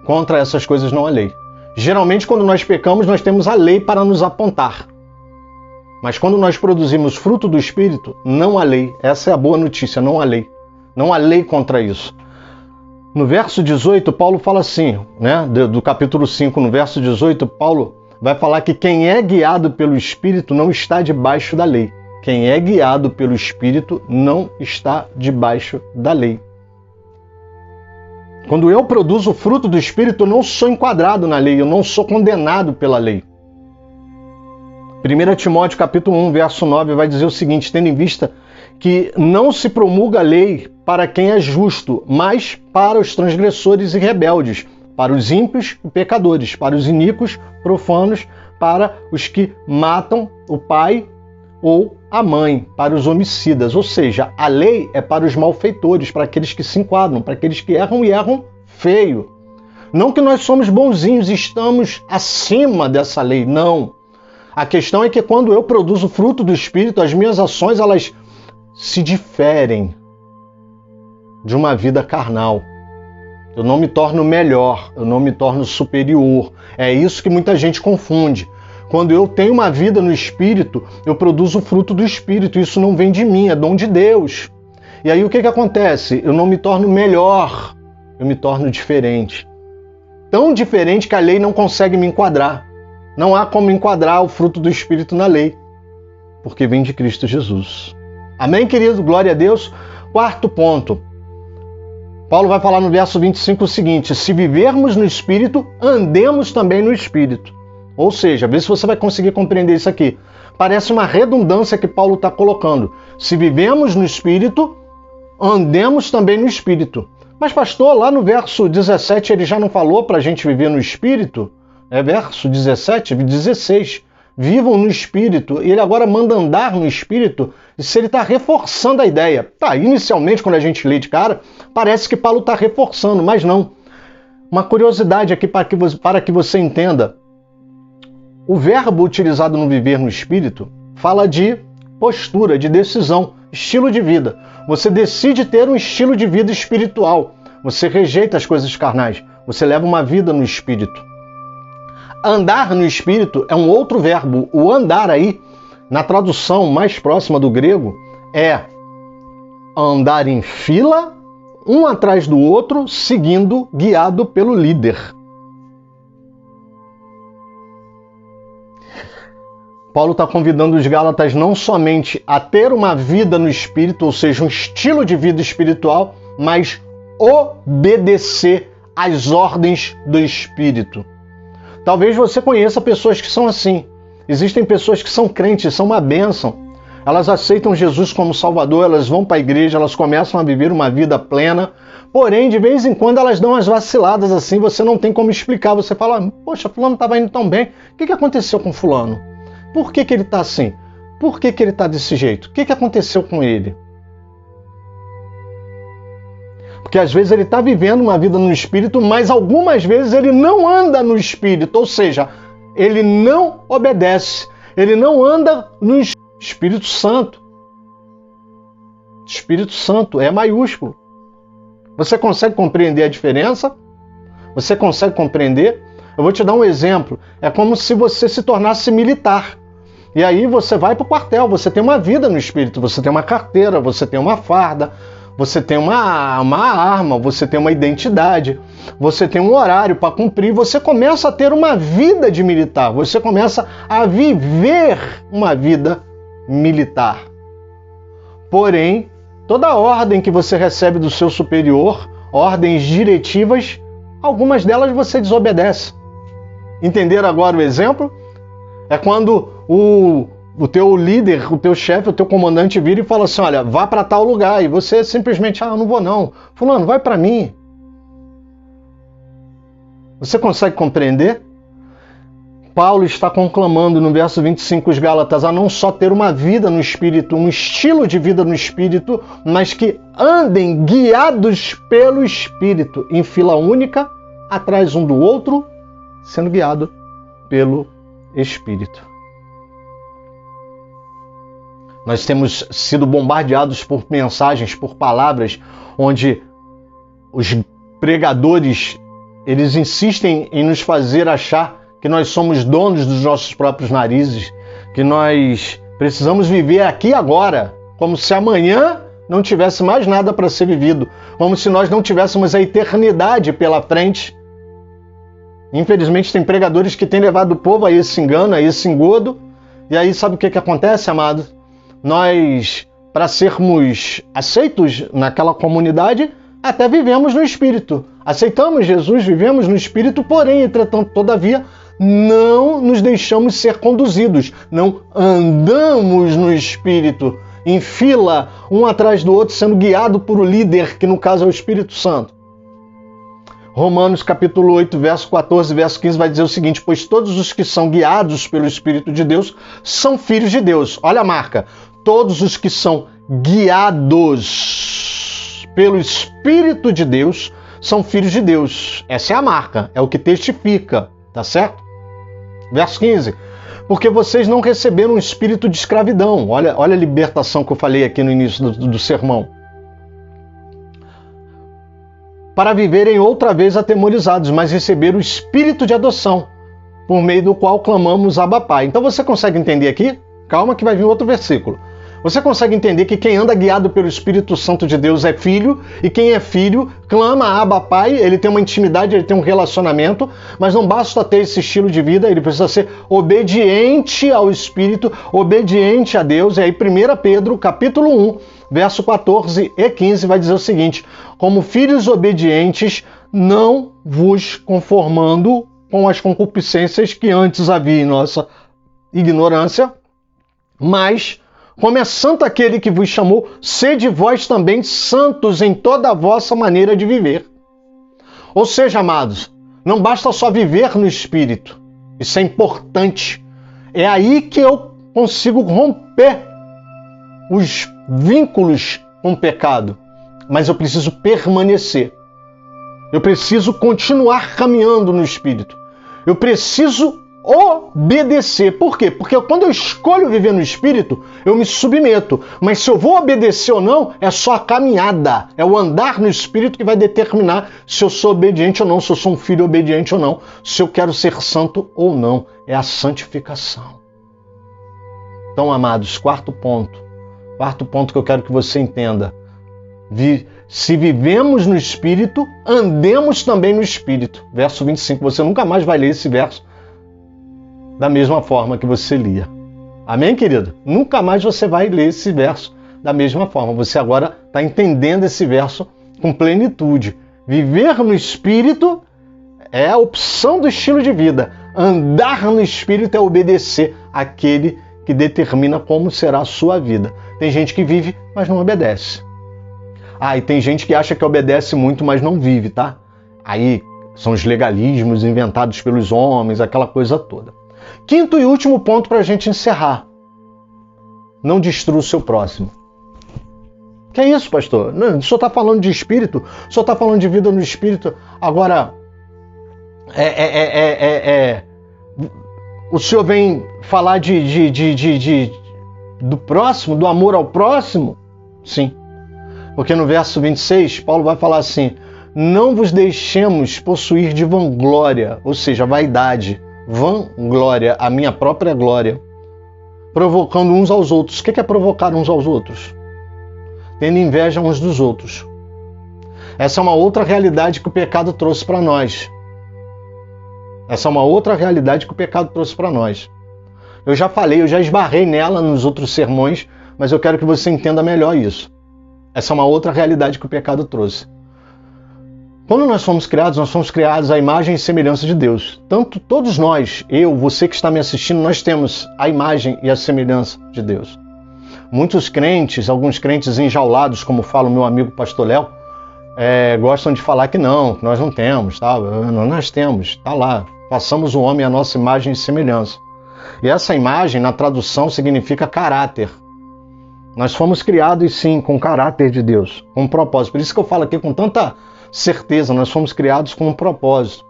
Speaker 1: Contra essas coisas não há lei. Geralmente, quando nós pecamos, nós temos a lei para nos apontar. Mas quando nós produzimos fruto do Espírito, não há lei. Essa é a boa notícia, não há lei. Não há lei contra isso. No verso 18, Paulo fala assim, né? Do capítulo 5, no verso 18, Paulo vai falar que quem é guiado pelo Espírito não está debaixo da lei. Quem é guiado pelo Espírito não está debaixo da lei. Quando eu produzo o fruto do Espírito, eu não sou enquadrado na lei, eu não sou condenado pela lei. 1 Timóteo capítulo 1, verso 9 vai dizer o seguinte: tendo em vista que não se promulga a lei para quem é justo, mas para os transgressores e rebeldes, para os ímpios e pecadores, para os iníquos, profanos, para os que matam o pai ou a mãe, para os homicidas. Ou seja, a lei é para os malfeitores, para aqueles que se enquadram, para aqueles que erram e erram feio. Não que nós somos bonzinhos e estamos acima dessa lei, não. A questão é que quando eu produzo fruto do Espírito, as minhas ações, elas se diferem de uma vida carnal. Eu não me torno melhor, eu não me torno superior. É isso que muita gente confunde. Quando eu tenho uma vida no Espírito, eu produzo o fruto do Espírito. Isso não vem de mim, é dom de Deus. E aí o que acontece? Eu não me torno melhor, eu me torno diferente. Tão diferente que a lei não consegue me enquadrar. Não há como enquadrar o fruto do Espírito na lei, porque vem de Cristo Jesus. Amém, querido? Glória a Deus. Quarto ponto. Paulo vai falar no verso 25 o seguinte: se vivermos no Espírito, andemos também no Espírito. Ou seja, vê se você vai conseguir compreender isso aqui. Parece uma redundância que Paulo está colocando. Se vivemos no Espírito, andemos também no Espírito. Mas pastor, lá no verso 17 ele já não falou para a gente viver no Espírito? É verso 17, 16. Vivam no Espírito. E ele agora manda andar no Espírito. E se ele está reforçando a ideia. Tá, inicialmente, quando a gente lê de cara, parece que Paulo está reforçando, mas não. Uma curiosidade aqui para que você entenda. O verbo utilizado no viver no Espírito fala de postura, de decisão, estilo de vida. Você decide ter um estilo de vida espiritual. Você rejeita as coisas carnais. Você leva uma vida no Espírito. Andar no Espírito é um outro verbo. O andar aí, na tradução mais próxima do grego, é andar em fila, um atrás do outro, seguindo, guiado pelo líder. Paulo está convidando os Gálatas não somente a ter uma vida no Espírito, ou seja, um estilo de vida espiritual, mas obedecer às ordens do Espírito. Talvez você conheça pessoas que são assim. Existem pessoas que são crentes, são uma bênção. Elas aceitam Jesus como Salvador, elas vão para a igreja, elas começam a viver uma vida plena. Porém, de vez em quando elas dão umas vaciladas assim, você não tem como explicar. Você fala, poxa, fulano estava indo tão bem. O que aconteceu com fulano? Por que ele está assim? Por que ele está desse jeito? O que aconteceu com ele? Porque às vezes ele está vivendo uma vida no Espírito, mas algumas vezes ele não anda no Espírito, ou seja, ele não obedece, ele não anda no Espírito Santo. Espírito Santo é maiúsculo. Você consegue compreender a diferença? Você consegue compreender? Eu vou te dar um exemplo. É como se você se tornasse militar. E aí você vai para o quartel, você tem uma vida no Espírito, você tem uma carteira, você tem uma farda, você tem uma arma, você tem uma identidade, você tem um horário para cumprir, você começa a ter uma vida de militar, você começa a viver uma vida militar. Porém, toda ordem que você recebe do seu superior, ordens diretivas, algumas delas você desobedece. Entenderam agora o exemplo? É quando o teu líder, o teu chefe, o teu comandante vira e fala assim, olha, vá para tal lugar. E você simplesmente, não vou não. Fulano, vai para mim. Você consegue compreender? Paulo está conclamando no verso 25 os Gálatas a não só ter uma vida no Espírito, um estilo de vida no Espírito, mas que andem guiados pelo Espírito, em fila única, atrás um do outro, sendo guiado pelo Espírito. Nós temos sido bombardeados por mensagens, por palavras, onde os pregadores, eles insistem em nos fazer achar que nós somos donos dos nossos próprios narizes, que nós precisamos viver aqui e agora, como se amanhã não tivesse mais nada para ser vivido, como se nós não tivéssemos a eternidade pela frente. Infelizmente tem pregadores que têm levado o povo a esse engano, a esse engodo, e aí sabe o que acontece, amado? Nós, para sermos aceitos naquela comunidade, até vivemos no Espírito. Aceitamos Jesus, vivemos no Espírito, porém, entretanto, todavia, não nos deixamos ser conduzidos, não andamos no Espírito, em fila, um atrás do outro, sendo guiado por o líder, que no caso é o Espírito Santo. Romanos capítulo 8, verso 14, verso 15 vai dizer o seguinte: pois todos os que são guiados pelo Espírito de Deus são filhos de Deus. Olha a marca. Todos os que são guiados pelo Espírito de Deus são filhos de Deus. Essa é a marca, é o que testifica, tá certo? Verso 15. Porque vocês não receberam um espírito de escravidão. Olha a libertação que eu falei aqui no início do sermão. Para viverem outra vez atemorizados, mas receberam o espírito de adoção, por meio do qual clamamos Abba Pai. Então você consegue entender aqui? Calma que vai vir outro versículo. Você consegue entender que quem anda guiado pelo Espírito Santo de Deus é filho, e quem é filho clama Abba Pai, ele tem uma intimidade, ele tem um relacionamento, mas não basta ter esse estilo de vida, ele precisa ser obediente ao Espírito, obediente a Deus. E aí 1 Pedro capítulo 1, verso 14 e 15 vai dizer o seguinte: como filhos obedientes, não vos conformando com as concupiscências que antes havia em nossa ignorância, mas, como é santo aquele que vos chamou, sede vós também santos em toda a vossa maneira de viver. Ou seja, amados, não basta só viver no Espírito. Isso é importante. É aí que eu consigo romper os vínculos com o pecado. Mas eu preciso permanecer. Eu preciso continuar caminhando no Espírito. Eu preciso obedecer. Por quê? Porque quando eu escolho viver no Espírito, eu me submeto. Mas se eu vou obedecer ou não, é só a caminhada. É o andar no Espírito que vai determinar se eu sou obediente ou não, se eu sou um filho obediente ou não, se eu quero ser santo ou não. É a santificação. Então, amados, quarto ponto que eu quero que você entenda. Se vivemos no Espírito, andemos também no Espírito. Verso 25. Você nunca mais vai ler esse verso da mesma forma que você lia. Amém, querido? Nunca mais você vai ler esse verso da mesma forma. Você agora está entendendo esse verso com plenitude. Viver no Espírito é a opção do estilo de vida. Andar no Espírito é obedecer àquele que determina como será a sua vida. Tem gente que vive, mas não obedece. E tem gente que acha que obedece muito, mas não vive, tá? Aí são os legalismos inventados pelos homens, aquela coisa toda. Quinto e último ponto para a gente encerrar. Não destrua o seu próximo. Que é isso, pastor? Não, o senhor está falando de espírito? O senhor está falando de vida no espírito? Agora, o senhor vem falar do próximo, do amor ao próximo? Sim. Porque no verso 26, Paulo vai falar assim: não vos deixemos possuir de vanglória, ou seja, vaidade, vanglória, a minha própria glória, provocando uns aos outros. O que é provocar uns aos outros? Tendo inveja uns dos outros. Essa é uma outra realidade que o pecado trouxe para nós. Essa é uma outra realidade que o pecado trouxe para nós. Eu já falei, eu já esbarrei nela nos outros sermões, mas eu quero que você entenda melhor isso. Essa é uma outra realidade que o pecado trouxe. Quando nós fomos criados à imagem e semelhança de Deus. Tanto todos nós, eu, você que está me assistindo, nós temos a imagem e a semelhança de Deus. Muitos crentes, alguns crentes enjaulados, como fala o meu amigo pastor Léo, gostam de falar que não, que nós não temos, tá? Nós temos, está lá. Façamos o homem à nossa imagem e semelhança. E essa imagem, na tradução, significa caráter. Nós fomos criados, sim, com o caráter de Deus, com um propósito. Por isso que eu falo aqui com tanta certeza, nós fomos criados com um propósito.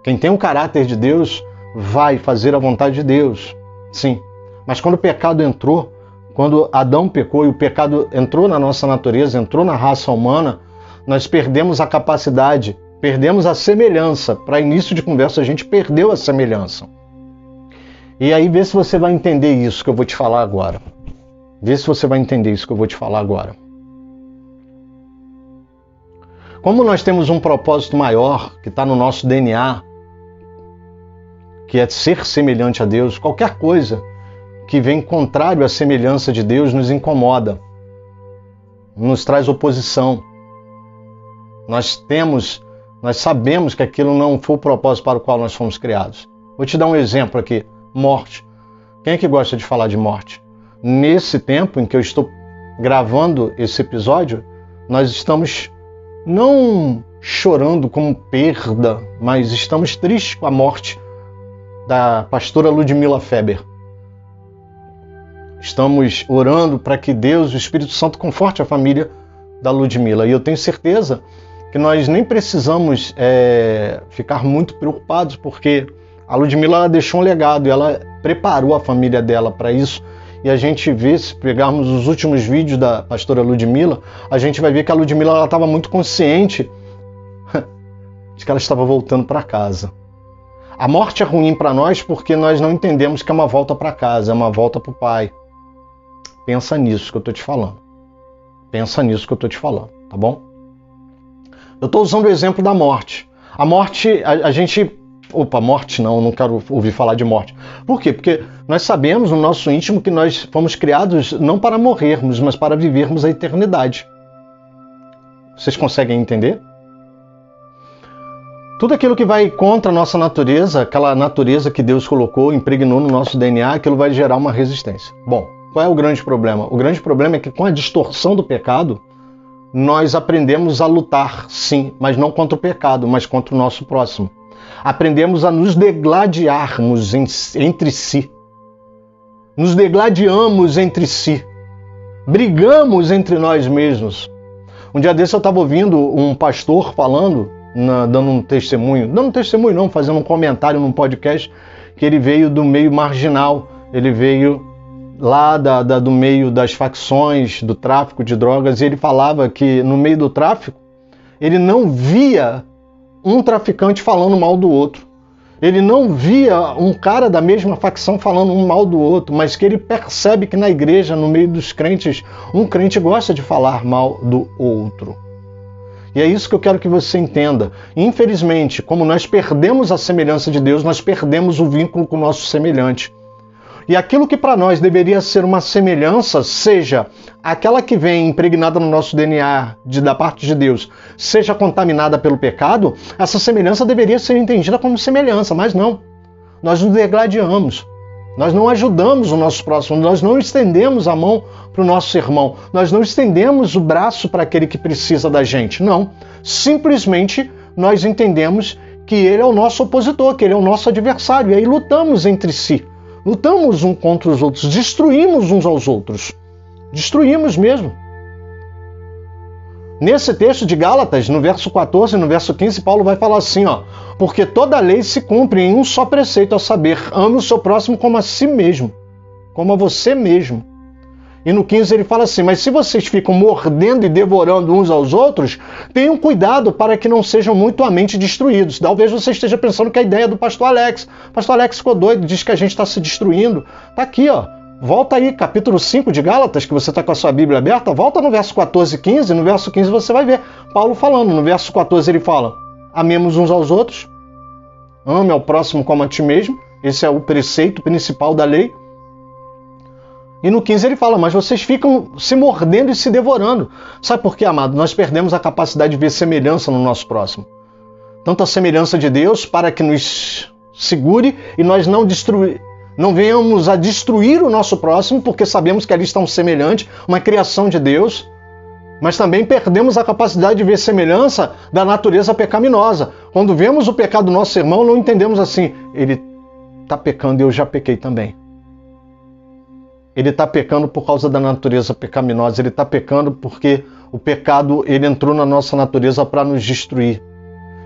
Speaker 1: Quem tem o caráter de Deus vai fazer a vontade de Deus, sim. Mas quando o pecado entrou, Quando Adão pecou e o pecado entrou na nossa natureza, entrou na raça humana, nós perdemos a capacidade, perdemos a semelhança. Para início de conversa, a gente perdeu a semelhança. E aí vê se você vai entender isso que eu vou te falar agora. Vê se você vai entender isso que eu vou te falar agora. Como nós temos um propósito maior, que está no nosso DNA, que é ser semelhante a Deus, qualquer coisa que vem contrário à semelhança de Deus nos incomoda, nos traz oposição. Nós sabemos que aquilo não foi o propósito para o qual nós fomos criados. Vou te dar um exemplo aqui. Morte. Quem é que gosta de falar de morte? Nesse tempo em que eu estou gravando esse episódio, nós estamos não chorando como perda, mas estamos tristes com a morte da pastora Ludmila Feber. Estamos orando para que Deus, o Espírito Santo, conforte a família da Ludmila. E eu tenho certeza que nós nem precisamos ficar muito preocupados, porque a Ludmila ela deixou um legado e ela preparou a família dela para isso. E a gente vê, se pegarmos os últimos vídeos da pastora Ludmila, a gente vai ver que a Ludmila estava muito consciente de que ela estava voltando para casa. A morte é ruim para nós porque nós não entendemos que é uma volta para casa, é uma volta para o Pai. Pensa nisso que eu estou te falando. Pensa nisso que eu estou te falando, tá bom? Eu estou usando o exemplo da morte. A morte, a gente... Opa, morte não, eu não quero ouvir falar de morte. Por quê? Porque nós sabemos no nosso íntimo que nós fomos criados não para morrermos, mas para vivermos a eternidade. Vocês conseguem entender? Tudo aquilo que vai contra a nossa natureza, aquela natureza que Deus colocou, impregnou no nosso DNA, aquilo vai gerar uma resistência. Bom, qual é o grande problema? O grande problema é que com a distorção do pecado, nós aprendemos a lutar, sim, mas não contra o pecado, mas contra o nosso próximo. Aprendemos a nos degladiarmos entre si. Nos degladiamos entre si. Brigamos entre nós mesmos. Um dia desse eu estava ouvindo um pastor falando, dando um testemunho não, fazendo um comentário num podcast, que ele veio do meio marginal. Ele veio lá do meio das facções, do tráfico de drogas, e ele falava que no meio do tráfico, ele não via um traficante falando mal do outro. Ele não via um cara da mesma facção falando um mal do outro, mas que ele percebe que na igreja, no meio dos crentes, um crente gosta de falar mal do outro. E é isso que eu quero que você entenda. Infelizmente, como nós perdemos a semelhança de Deus, nós perdemos o vínculo com o nosso semelhante. E aquilo que para nós deveria ser uma semelhança, seja aquela que vem impregnada no nosso DNA da parte de Deus, seja contaminada pelo pecado, essa semelhança deveria ser entendida como semelhança, mas não. Nós nos degladiamos, nós não ajudamos o nosso próximo, nós não estendemos a mão para o nosso irmão, nós não estendemos o braço para aquele que precisa da gente, não. Simplesmente nós entendemos que ele é o nosso opositor, que ele é o nosso adversário, e aí lutamos entre si. Lutamos uns contra os outros, destruímos uns aos outros. Destruímos mesmo. Nesse texto de Gálatas, no verso 14 e no verso 15, Paulo vai falar assim, porque toda a lei se cumpre em um só preceito, a saber, ame o seu próximo como a si mesmo, como a você mesmo. E no 15 ele fala assim, mas se vocês ficam mordendo e devorando uns aos outros, tenham cuidado para que não sejam mutuamente destruídos. Talvez você esteja pensando que a ideia é do pastor Alex. O pastor Alex ficou doido, diz que a gente está se destruindo. Está aqui, volta aí, capítulo 5 de Gálatas, que você está com a sua Bíblia aberta, volta no verso 14 e 15, no verso 15 você vai ver Paulo falando. No verso 14 ele fala, amemos uns aos outros, ame ao próximo como a ti mesmo, esse é o preceito principal da lei. E no 15 ele fala, mas vocês ficam se mordendo e se devorando. Sabe por quê, amado? Nós perdemos a capacidade de ver semelhança no nosso próximo. Tanto a semelhança de Deus para que nos segure e nós não venhamos a destruir o nosso próximo, porque sabemos que ali está um semelhante, uma criação de Deus, mas também perdemos a capacidade de ver semelhança da natureza pecaminosa. Quando vemos o pecado do nosso irmão, não entendemos assim, ele está pecando e eu já pequei também. Ele está pecando por causa da natureza pecaminosa, ele está pecando porque o pecado ele entrou na nossa natureza para nos destruir.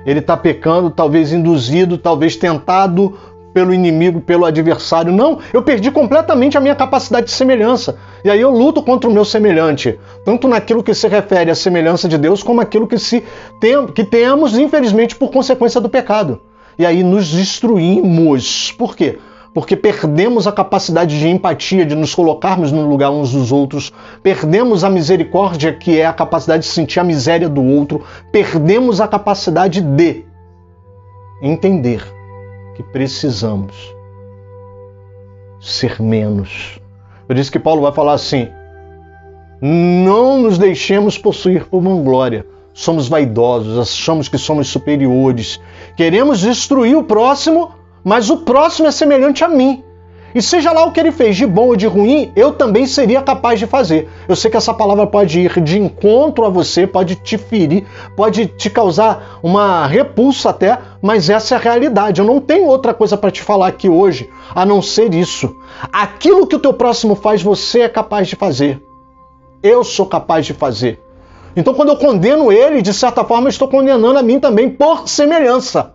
Speaker 1: Ele está pecando, talvez induzido, talvez tentado pelo inimigo, pelo adversário. Não, eu perdi completamente a minha capacidade de semelhança. E aí eu luto contra o meu semelhante, tanto naquilo que se refere à semelhança de Deus, como aquilo que temos, infelizmente, por consequência do pecado. E aí nos destruímos. Por quê? Porque perdemos a capacidade de empatia, de nos colocarmos no lugar uns dos outros, perdemos a misericórdia, que é a capacidade de sentir a miséria do outro, perdemos a capacidade de entender que precisamos ser menos. Por isso que Paulo vai falar assim: não nos deixemos possuir por vanglória. Somos vaidosos, achamos que somos superiores, queremos destruir o próximo, mas o próximo é semelhante a mim. E seja lá o que ele fez, de bom ou de ruim, eu também seria capaz de fazer. Eu sei que essa palavra pode ir de encontro a você, pode te ferir, pode te causar uma repulsa até, mas essa é a realidade. Eu não tenho outra coisa para te falar aqui hoje, a não ser isso. Aquilo que o teu próximo faz, você é capaz de fazer. Eu sou capaz de fazer. Então, quando eu condeno ele, de certa forma, eu estou condenando a mim também por semelhança.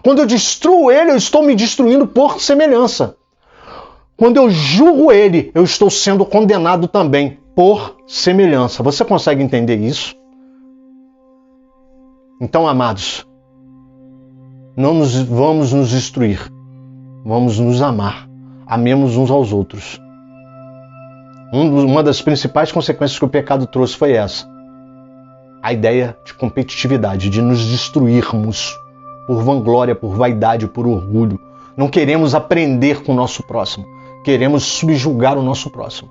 Speaker 1: Quando eu destruo ele, eu estou me destruindo por semelhança. Quando eu julgo ele, eu estou sendo condenado também por semelhança. Você consegue entender isso? Então, amados, não vamos nos destruir. Vamos nos amar. Amemos uns aos outros. Uma das principais consequências que o pecado trouxe foi essa. A ideia de competitividade, de nos destruirmos por vanglória, por vaidade, por orgulho. Não queremos aprender com o nosso próximo. Queremos subjugar o nosso próximo.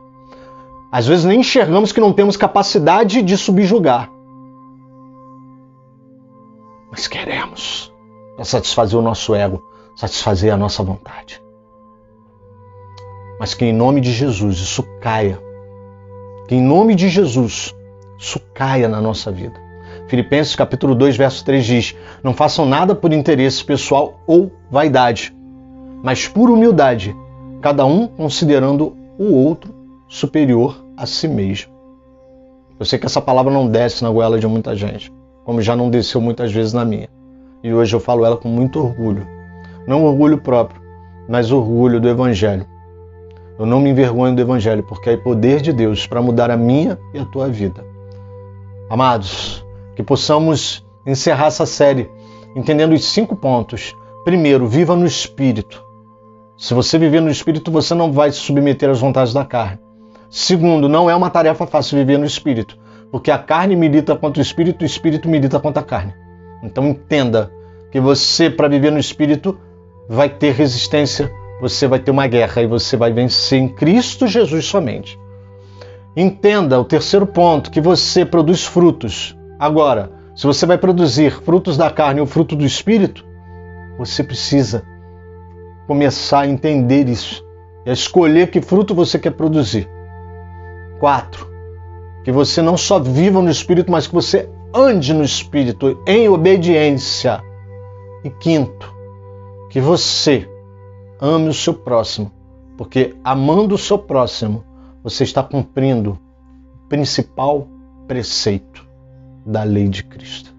Speaker 1: Às vezes nem enxergamos que não temos capacidade de subjugar. Mas queremos para satisfazer o nosso ego, satisfazer a nossa vontade. Mas que em nome de Jesus isso caia. Que em nome de Jesus isso caia na nossa vida. Filipenses capítulo 2, verso 3 diz: não façam nada por interesse pessoal ou vaidade, mas por humildade, cada um considerando o outro superior a si mesmo. Eu sei que essa palavra não desce na goela de muita gente, como já não desceu muitas vezes na minha. E hoje eu falo ela com muito orgulho. Não orgulho próprio, mas orgulho do Evangelho. Eu não me envergonho do Evangelho, porque é poder de Deus para mudar a minha e a tua vida. Amados, que possamos encerrar essa série entendendo os 5 pontos. Primeiro, viva no Espírito. Se você viver no Espírito, você não vai se submeter às vontades da carne. Segundo, não é uma tarefa fácil viver no Espírito, porque a carne milita contra o Espírito milita contra a carne. Então entenda que você, para viver no Espírito, vai ter resistência, você vai ter uma guerra e você vai vencer em Cristo Jesus somente. Entenda o terceiro ponto, que você produz frutos. Agora, se você vai produzir frutos da carne ou fruto do Espírito, você precisa começar a entender isso e a escolher que fruto você quer produzir. 4, que você não só viva no Espírito, mas que você ande no Espírito em obediência. E 5, que você ame o seu próximo, porque amando o seu próximo, você está cumprindo o principal preceito da lei de Cristo.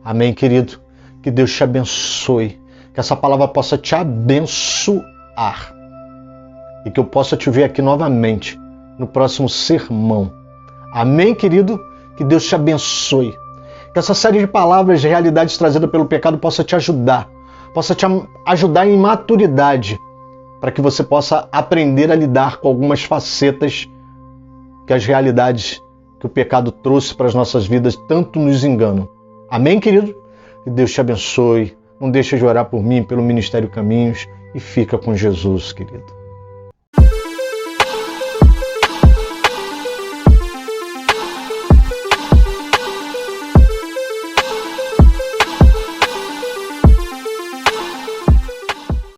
Speaker 1: Amém, querido? Que Deus te abençoe, que essa palavra possa te abençoar e que eu possa te ver aqui novamente no próximo sermão. Amém, querido? Que Deus te abençoe. Que essa série de palavras de realidades trazida pelo pecado possa te ajudar em maturidade, para que você possa aprender a lidar com algumas facetas que as realidades que o pecado trouxe para as nossas vidas tanto nos enganam. Amém, querido? Que Deus te abençoe. Não deixe de orar por mim, pelo Ministério Caminhos, e fica com Jesus, querido.